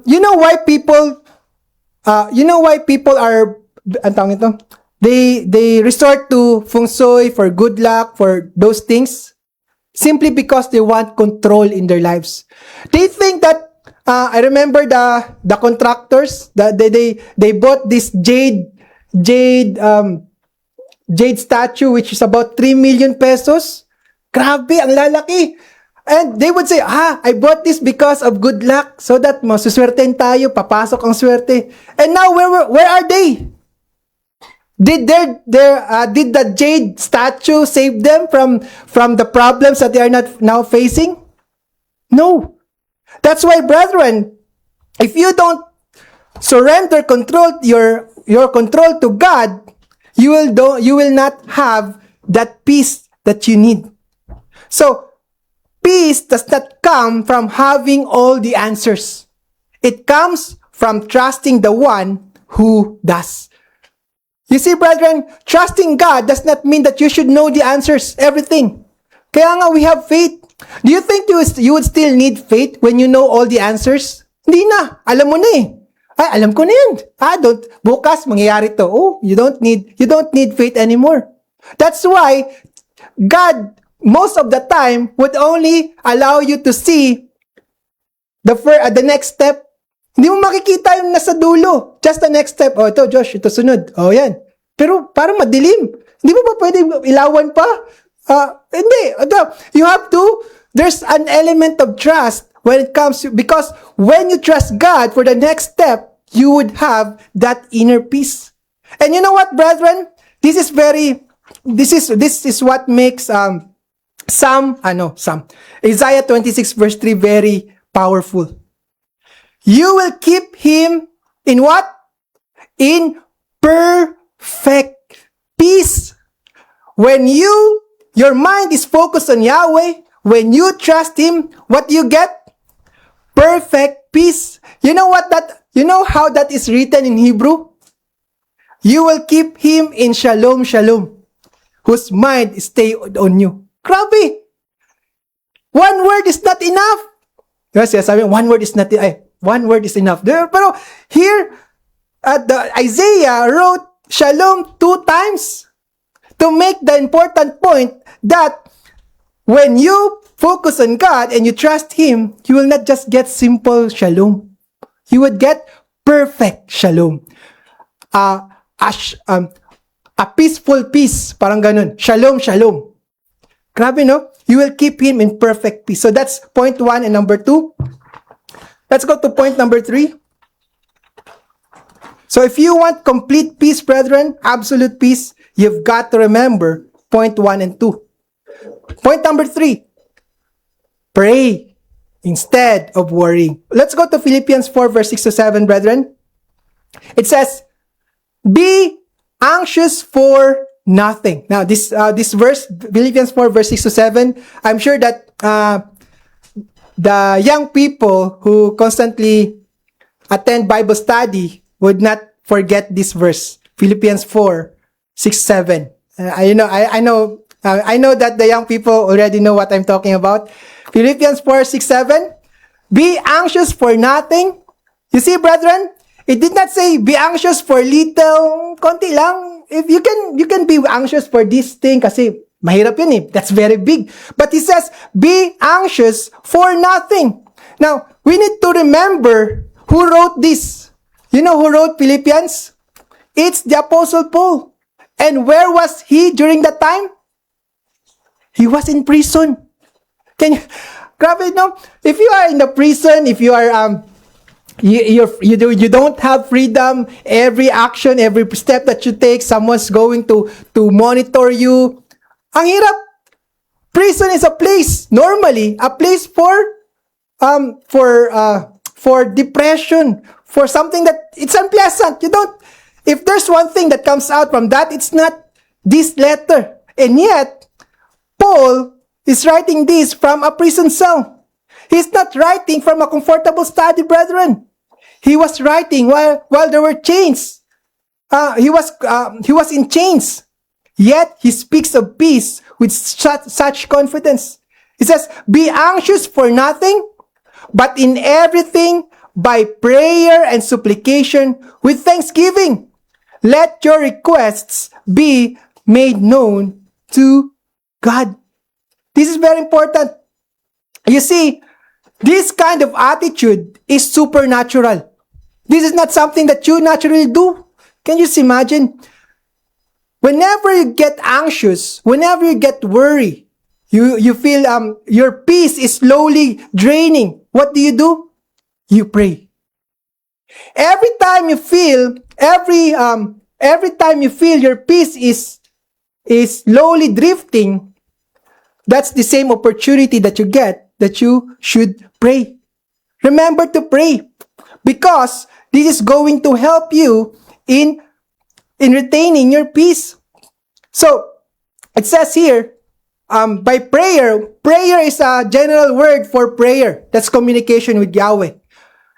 A: you know why people are, they resort to feng shui for good luck, for those things, simply because they want control in their lives. They think that, I remember the contractors, they bought this jade statue, which is about 3 million pesos. Grabe, ang lalaki. And they would say, I bought this because of good luck, so that masuswertein tayo, papasok ang swerte. And now, where are they? Did the jade statue save them from the problems that they are not now facing? No. That's why, brethren, if you don't surrender your control to God, you will not have that peace that you need. So, peace does not come from having all the answers. It comes from trusting the one who does. You see, brethren, trusting God does not mean that you should know the answers, everything. Kaya nga we have faith. Do you think you would still need faith when you know all the answers? Hindi na. Alam mo na eh. Ay, alam ko na yan. Bukas mangyayari to. Oh, you don't need faith anymore. That's why God, most of the time, would only allow you to see the next step. Hindi mo makikita yung nasa dulo. Just the next step. Oh, ito, Josh, ito sunod. Oh, yan. Pero parang madilim. Hindi mo ba pwede ilawan pa? Hindi. You have to, there's an element of trust when it comes to, because when you trust God for the next step, you would have that inner peace. And you know what, brethren? This is what makes Isaiah 26 verse 3 very powerful. You will keep him in what? In perfect peace. When your mind is focused on Yahweh, when you trust him, what do you get? Perfect peace. You know how that is written in Hebrew? You will keep him in shalom, shalom, whose mind stay on you. Grabe! One word is not enough. Yes, one word is not enough. One word is enough. Pero here, Isaiah wrote shalom 2 times to make the important point that when you focus on God and you trust him, you will not just get simple shalom. You would get perfect shalom. A peaceful peace. Parang ganun. Shalom, shalom. Grabe, no? You will keep him in perfect peace. So that's point 1 and number 2. Let's go to point number 3. So if you want complete peace, brethren, absolute peace, you've got to remember point 1 and 2. Point number 3. Pray instead of worrying. Let's go to Philippians 4 verse 6 to 7, brethren. It says, be anxious for nothing. Now, this verse, Philippians 4 verse 6 to 7, I'm sure that the young people who constantly attend Bible study would not forget this verse. Philippians 4, 6, 7. I know that the young people already know what I'm talking about. Philippians 4, 6, 7. Be anxious for nothing. You see, brethren, it did not say be anxious for little, konti lang. If you can be anxious for this thing kasi mahirap yun eh. That's very big. But he says, be anxious for nothing. Now, we need to remember who wrote this. You know who wrote Philippians? It's the Apostle Paul. And where was he during that time? He was in prison. Grabe, no? If you are in the prison, if you are, you don't have freedom, every action, every step that you take, someone's going to monitor you. Ang hirap. Prison is a place, normally, a place for depression, for something that it's unpleasant. If there's one thing that comes out from that, it's not this letter. And yet, Paul is writing this from a prison cell. He's not writing from a comfortable study, brethren. He was writing while there were chains. He was in chains. Yet, he speaks of peace with such confidence. He says, be anxious for nothing, but in everything, by prayer and supplication, with thanksgiving, let your requests be made known to God. This is very important. You see, this kind of attitude is supernatural. This is not something that you naturally do. Can you just imagine? Whenever you get anxious, whenever you get worried, you feel your peace is slowly draining. What do? You pray. Every time you feel your peace is slowly drifting, that's the same opportunity that you get, that you should pray. Remember to pray. because this is going to help you in retaining your peace. So, it says here, by prayer is a general word for prayer. That's communication with Yahweh.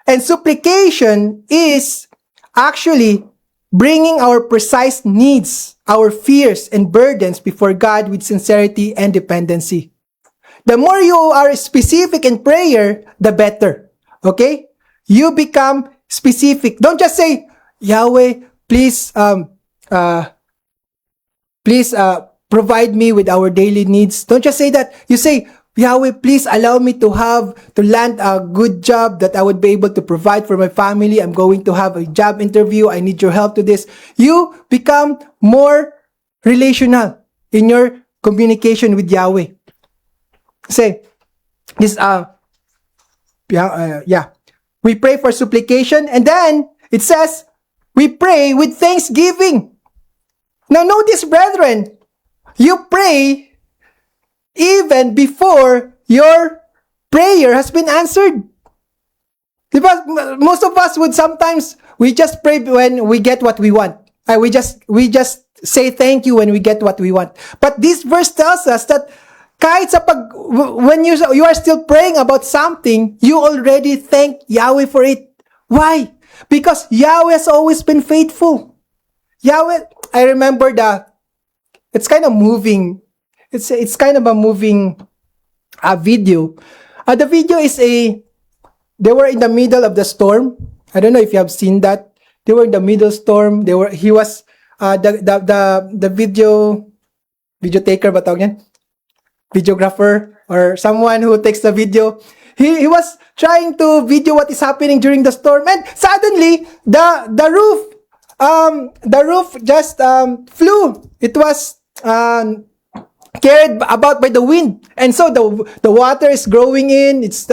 A: And supplication is actually bringing our precise needs, our fears and burdens before God with sincerity and dependency. The more you are specific in prayer, the better. Okay? You become specific. Don't just say, Yahweh, please, provide me with our daily needs. Don't just say that. You say, Yahweh, please allow me to land a good job that I would be able to provide for my family. I'm going to have a job interview. I need your help to this. You become more relational in your communication with Yahweh. Say, this, we pray for supplication, and then it says, we pray with thanksgiving. Now notice, brethren, you pray even before your prayer has been answered. Because most of us would sometimes, we just pray when we get what we want. We just say thank you when we get what we want. But this verse tells us that kahit when you are still praying about something, you already thank Yahweh for it. Why? Because Yahweh has always been faithful. Yahweh, I remember it's kind of moving. It's kind of a moving video. The video is they were in the middle of the storm. I don't know if you have seen that. They were in the middle storm. He was the video taker ba tawag yan? Videographer or someone who takes the video. He was trying to video what is happening during the storm, and suddenly the roof just flew. It was carried about by the wind, and so the water is growing in. It's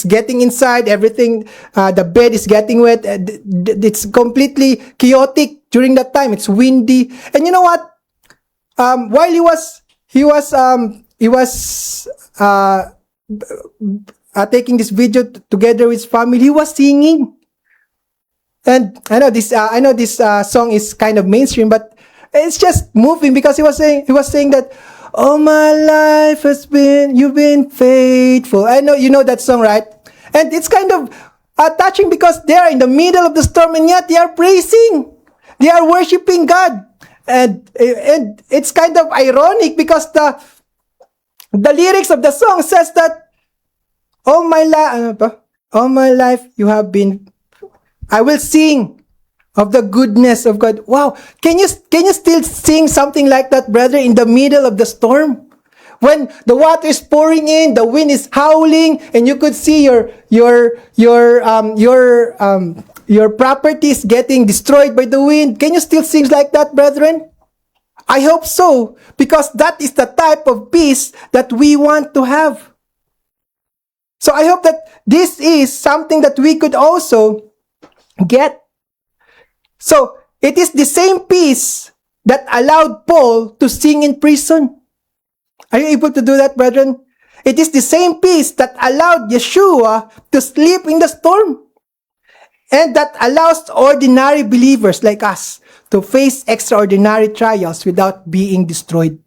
A: getting inside everything. The bed is getting wet. It's completely chaotic during that time. It's windy, and you know what? While he was taking this video together with his family, he was singing. And I know this song is kind of mainstream, but it's just moving because he was saying that, all my life you've been faithful. I know you know that song, right? And it's kind of touching because they are in the middle of the storm and yet they are praising. They are worshiping God. And it's kind of ironic because the lyrics of the song says that all my life you have been, I will sing of the goodness of God. Wow, can you still sing something like that, brother, in the middle of the storm? When the water is pouring in, the wind is howling, and you could see your properties getting destroyed by the wind. Can you still sing like that, brethren? I hope so, because that is the type of peace that we want to have. So I hope that this is something that we could also get. So it is the same peace that allowed Paul to sing in prison. Are you able to do that, brethren? It is the same peace that allowed Yeshua to sleep in the storm. And that allows ordinary believers like us to face extraordinary trials without being destroyed.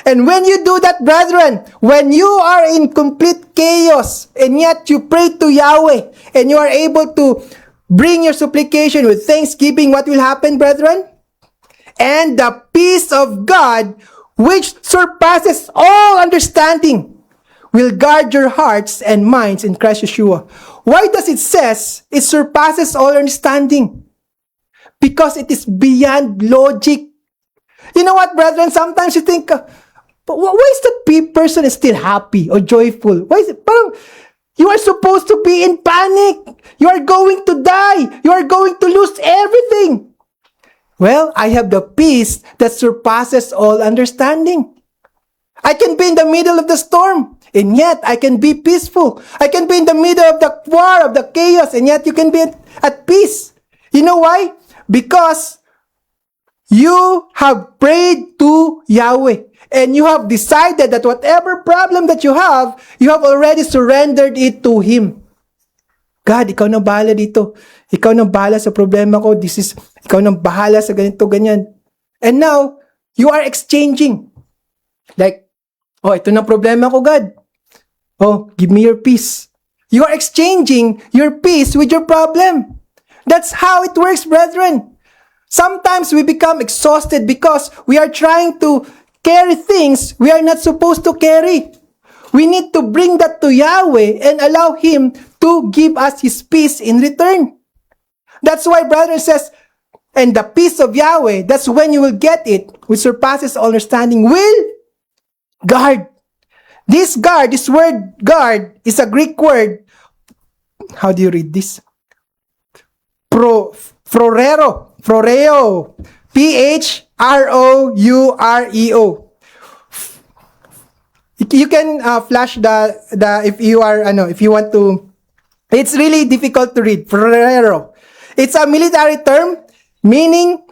A: And when you do that, brethren, when you are in complete chaos and yet you pray to Yahweh and you are able to bring your supplication with thanksgiving, what will happen, brethren? And the peace of God, which surpasses all understanding, will guard your hearts and minds in Christ Yeshua. Why does it says it surpasses all understanding? Because it is beyond logic. You know what, brethren? Sometimes you think, but why is that person still happy or joyful? Why is it? Parang, you are supposed to be in panic. You are going to die. You are going to lose everything. Well, I have the peace that surpasses all understanding. I can be in the middle of the storm, and yet I can be peaceful. I can be in the middle of the war, of the chaos, and yet you can be at peace. You know why? Because you have prayed to Yahweh, and you have decided that whatever problem that you have already surrendered it to Him. God, ikaw nang bahala dito. Ikaw nang bahala sa problema ko. Ikaw nang bahala sa ganito, ganyan. And now, you are exchanging. Like, oh, ito na problema ko, God. Oh, give me your peace. You are exchanging your peace with your problem. That's how it works, brethren. Sometimes we become exhausted because we are trying to carry things we are not supposed to carry. We need to bring that to Yahweh and allow Him to give us His peace in return. That's why brother says, and the peace of Yahweh, that's when you will get it, which surpasses all understanding, will guard. This word guard, is a Greek word. How do you read this? Phroureo. Phroureo. You can flash the if you want to. It's really difficult to read. Phroureo. It's a military term meaning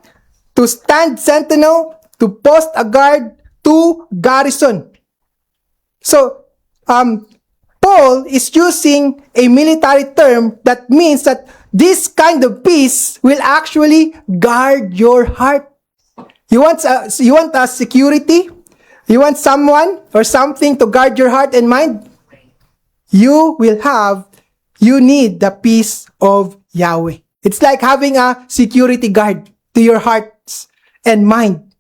A: to stand sentinel, to post a guard, to garrison. So, Paul is using a military term that means that this kind of peace will actually guard your heart. You want a security? You want someone or something to guard your heart and mind? You need the peace of Yahweh. It's like having a security guard to your hearts and mind.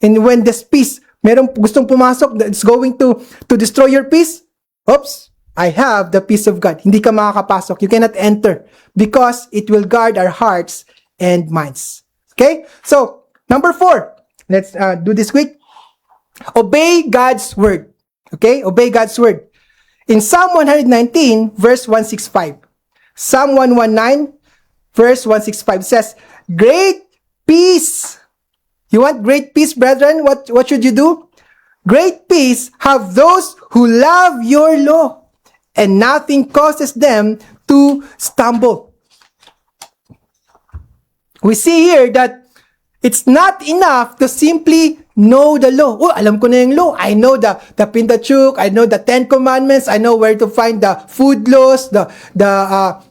A: And when this peace, merong gustong pumasok that's going to destroy your peace, oops, I have the peace of God. Hindi ka makakapasok. You cannot enter because it will guard our hearts and minds. Okay? So, number 4. Let's do this quick. Obey God's word. Okay? Obey God's word. In Psalm 119, verse 165. Psalm 119, verse 165 says, great peace. You want great peace, brethren? What should you do? Great peace have those who love your law, and nothing causes them to stumble. We see here that it's not enough to simply know the law. Oh, alam ko na yung law. I know the Pentateuch. I know the 10 Commandments. I know where to find the food laws, the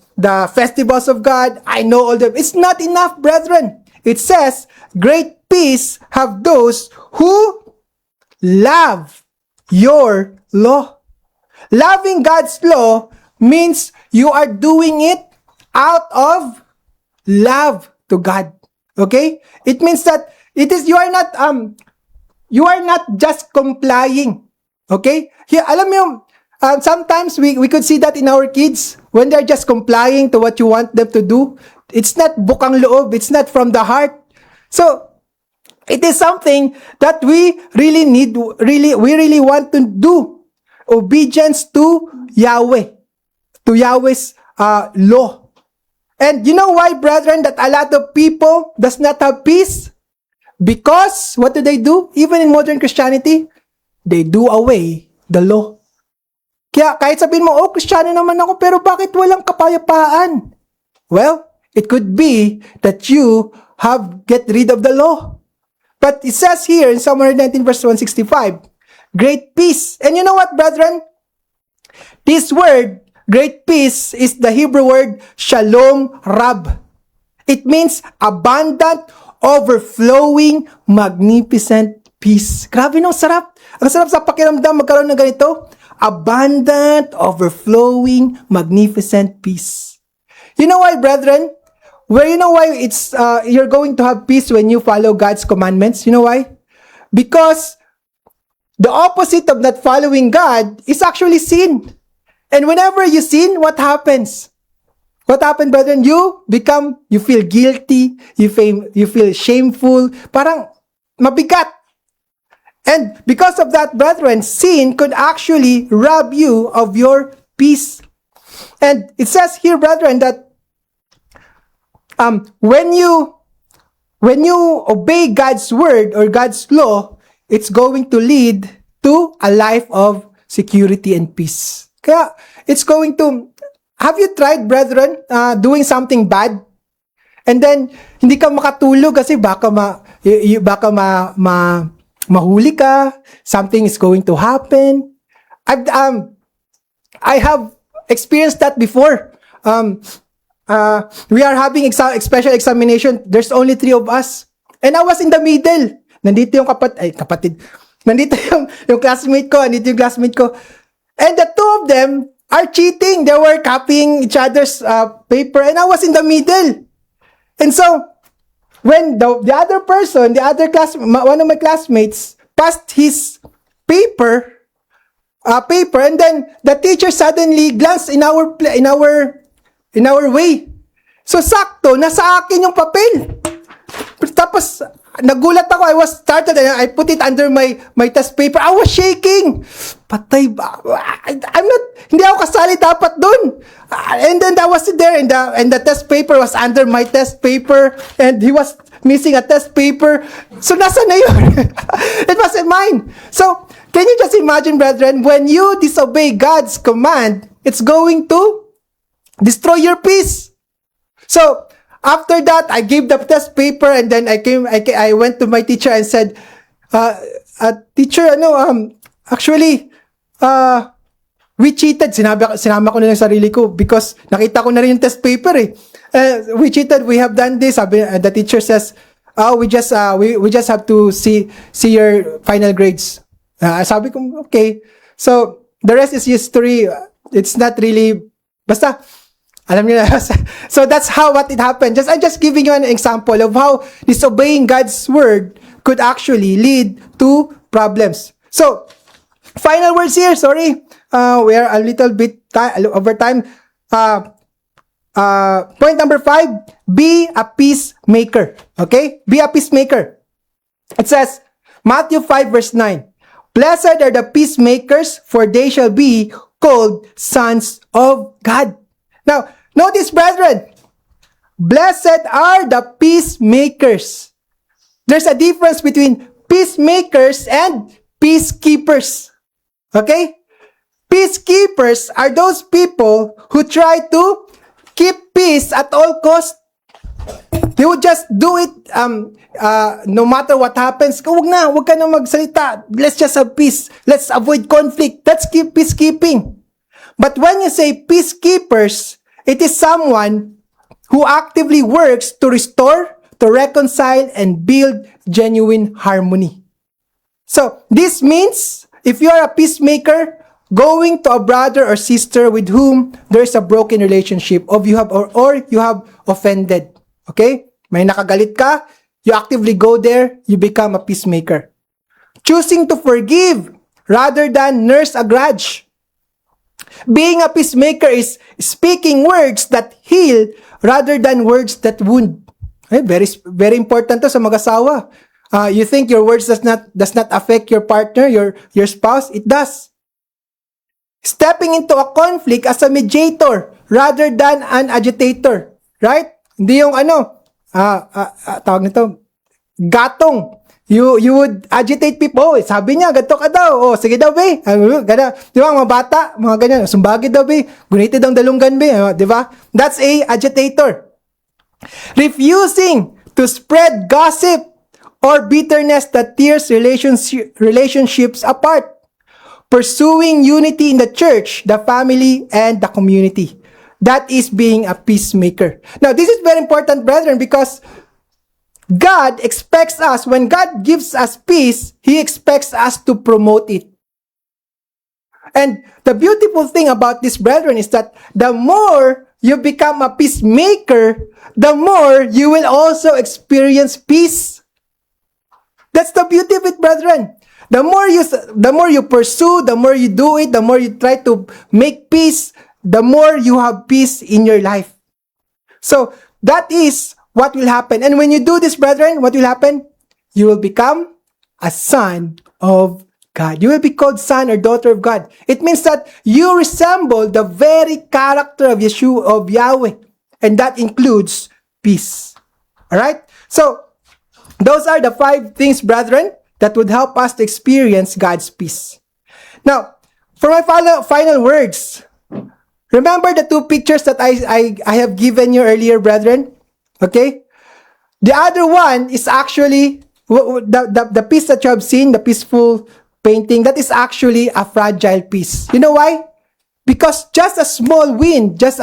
A: festivals of God. I know all them. It's not enough, brethren. It says, great peace have those who love your law. Loving God's law means you are doing it out of love to God. Okay? It means that you are not just complying. Okay? Here, alam mo, sometimes we could see that in our kids when they're just complying to what you want them to do. It's not bukang loob. It's not from the heart. So, it is something that we really need, we really want to do. Obedience to Yahweh, to Yahweh's law. And you know why, brethren, that a lot of people does not have peace? Because, what do? Even in modern Christianity, they do away the law. Kaya kahit sabihin mo, oh, Kristiyano naman ako, pero bakit walang kapayapaan? Well, it could be that you get rid of the law. But it says here in Psalm 119 verse 165, great peace. And you know what, brethren? This word, great peace, is the Hebrew word shalom rab. It means abundant, overflowing, magnificent peace. Grabe no, sarap. Ang sarap sa pakiramdam magkaroon ng ganito. Abundant, overflowing, magnificent peace. You know why, brethren? You know why you're going to have peace when you follow God's commandments? You know why? Because the opposite of not following God is actually sin. And whenever you sin, what happens? What happened, brethren? You feel guilty, you feel shameful, parang mabigat. And because of that, brethren, sin could actually rob you of your peace. And it says here, brethren, that when you obey God's word or God's law, it's going to lead to a life of security and peace. Kaya it's going to. Have you tried, brethren, doing something bad, and then hindi ka makatulog kasi baka mahuli ka, something is going to happen. I have experienced that before. we are having special examination. There's only 3 of us. And I was in the middle. Nandito yung kapatid. Nandito yung classmate ko. Nandito yung classmate ko. And the 2 of them are cheating. They were copying each other's paper. And I was in the middle. And so, when the other person, one of my classmates, passed his paper, and then the teacher suddenly glanced in our way. So, sakto, nasa akin yung papel. Tapos, nagulat ako. I was startled and I put it under my test paper. I was shaking. Patay ba? Hindi ako kasali dapat dun. And then I was there and the test paper was under my test paper and he was missing a test paper. So, nasa na yun? It wasn't mine. So, can you just imagine, brethren, when you disobey God's command, it's going to destroy your peace. So, after that, I gave the test paper and then I went to my teacher and said, teacher, actually, we cheated. Sinama ko na lang sarili ko because nakita ko na rin yung test paper eh. We cheated, we have done this. The teacher says, we just have to see your final grades. Sabi ko, okay. So, the rest is history. It's not really, basta, alam niyo na. So that's what it happened. I'm just giving you an example of how disobeying God's word could actually lead to problems. So, final words here. Sorry, we are a little bit over time. Point number 5: be a peacemaker. Okay, be a peacemaker. It says Matthew 5 verse 9. Blessed are the peacemakers, for they shall be called sons of God. Now, notice, brethren, blessed are the peacemakers. There's a difference between peacemakers and peacekeepers. Okay? Peacekeepers are those people who try to keep peace at all costs. They would just do it no matter what happens. Huwag ka na magsalita. Let's just have peace. Let's avoid conflict. Let's keep peacekeeping. But when you say peacekeepers, it is someone who actively works to restore, to reconcile, and build genuine harmony. So, this means, if you are a peacemaker, going to a brother or sister with whom there is a broken relationship, or you have offended. Okay? May nakagalit ka, you actively go there, you become a peacemaker. Choosing to forgive rather than nurse a grudge. Being a peacemaker is speaking words that heal rather than words that wound. Very, very important to sa mag-asawa. You think your words does not affect your partner, your spouse? It does. Stepping into a conflict as a mediator rather than an agitator. Right? Hindi yung tawag nito, gatong. You would agitate people. Sabi niya, gato ka daw. Sige daw, be. Di ba, mga bata, mga ganyan, sumbagi daw, be. Gunited ang dalunggan, be. Di ba? That's a agitator. Refusing to spread gossip or bitterness that tears relationships apart. Pursuing unity in the church, the family, and the community. That is being a peacemaker. Now, this is very important, brethren, because God expects us, when God gives us peace, He expects us to promote it. And the beautiful thing about this, brethren, is that the more you become a peacemaker, the more you will also experience peace. That's the beauty of it, brethren. The more you pursue, the more you do it, the more you try to make peace, the more you have peace in your life. So, that is what will happen. And when you do this, brethren, what will happen? You will become a son of God. You will be called son or daughter of God. It means that you resemble the very character of Yeshua, of Yahweh. And that includes peace. Alright? So, those are the 5 things, brethren, that would help us to experience God's peace. Now, for my final words, remember the 2 pictures that I have given you earlier, brethren? Okay? The other one is actually, the piece that you have seen, the peaceful painting, that is actually a fragile piece. You know why? Because just a small wind, just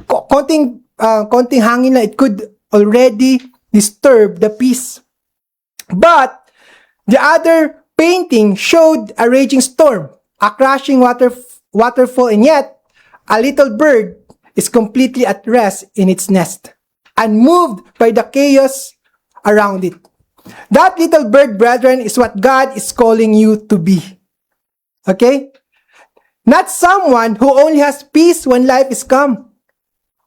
A: konting hangin na, it could already disturb the peace. But the other painting showed a raging storm, a crashing waterfall, and yet a little bird is completely at rest in its nest, unmoved by the chaos around it. That little bird, brethren, is what God is calling you to be. Okay? Not someone who only has peace when life is calm,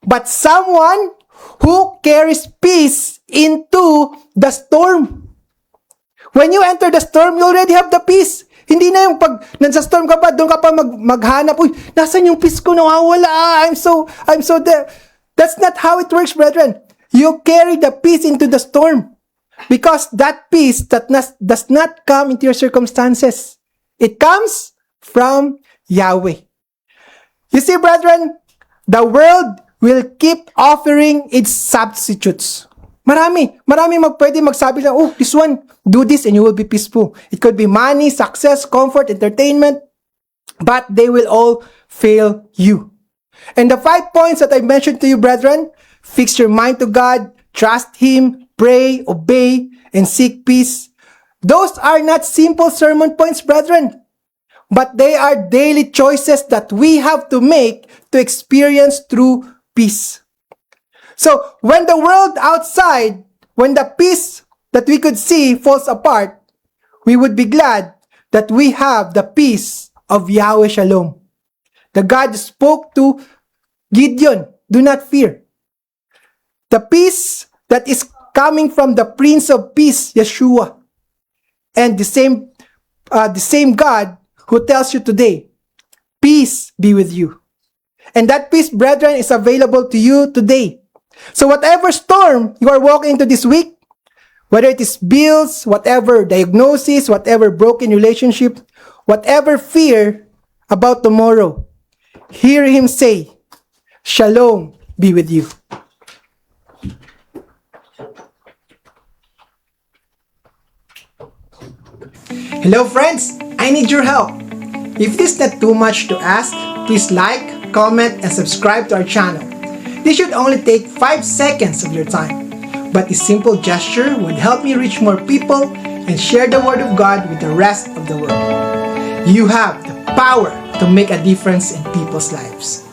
A: but someone who carries peace into the storm. When you enter the storm, you already have the peace. Hindi na yung pag nasa storm ka pa, doon ka pa maghanap, uy, nasan yung peace ko, nawawala, I'm so there. That's not how it works, brethren. You carry the peace into the storm. Because that peace does not come into your circumstances. It comes from Yahweh. You see, brethren, the world will keep offering its substitutes. Marami pwede magsabi lang, oh, this one, do this and you will be peaceful. It could be money, success, comfort, entertainment, but they will all fail you. And the 5 points that I mentioned to you, brethren, fix your mind to God, trust Him, pray, obey, and seek peace. Those are not simple sermon points, brethren, but they are daily choices that we have to make to experience true peace. So, when the world outside, when the peace that we could see falls apart, we would be glad that we have the peace of Yahweh Shalom. The God spoke to Gideon, do not fear. The peace that is coming from the Prince of Peace, Yeshua. And the same God who tells you today, peace be with you. And that peace, brethren, is available to you today. So whatever storm you are walking into this week, whether it is bills, whatever diagnosis, whatever broken relationship, whatever fear about tomorrow, hear Him say, Shalom be with you. Hello friends, I need your help. If this is not too much to ask, please like, comment, and subscribe to our channel. This should only take 5 seconds of your time, but this simple gesture would help me reach more people and share the Word of God with the rest of the world. You have the power to make a difference in people's lives.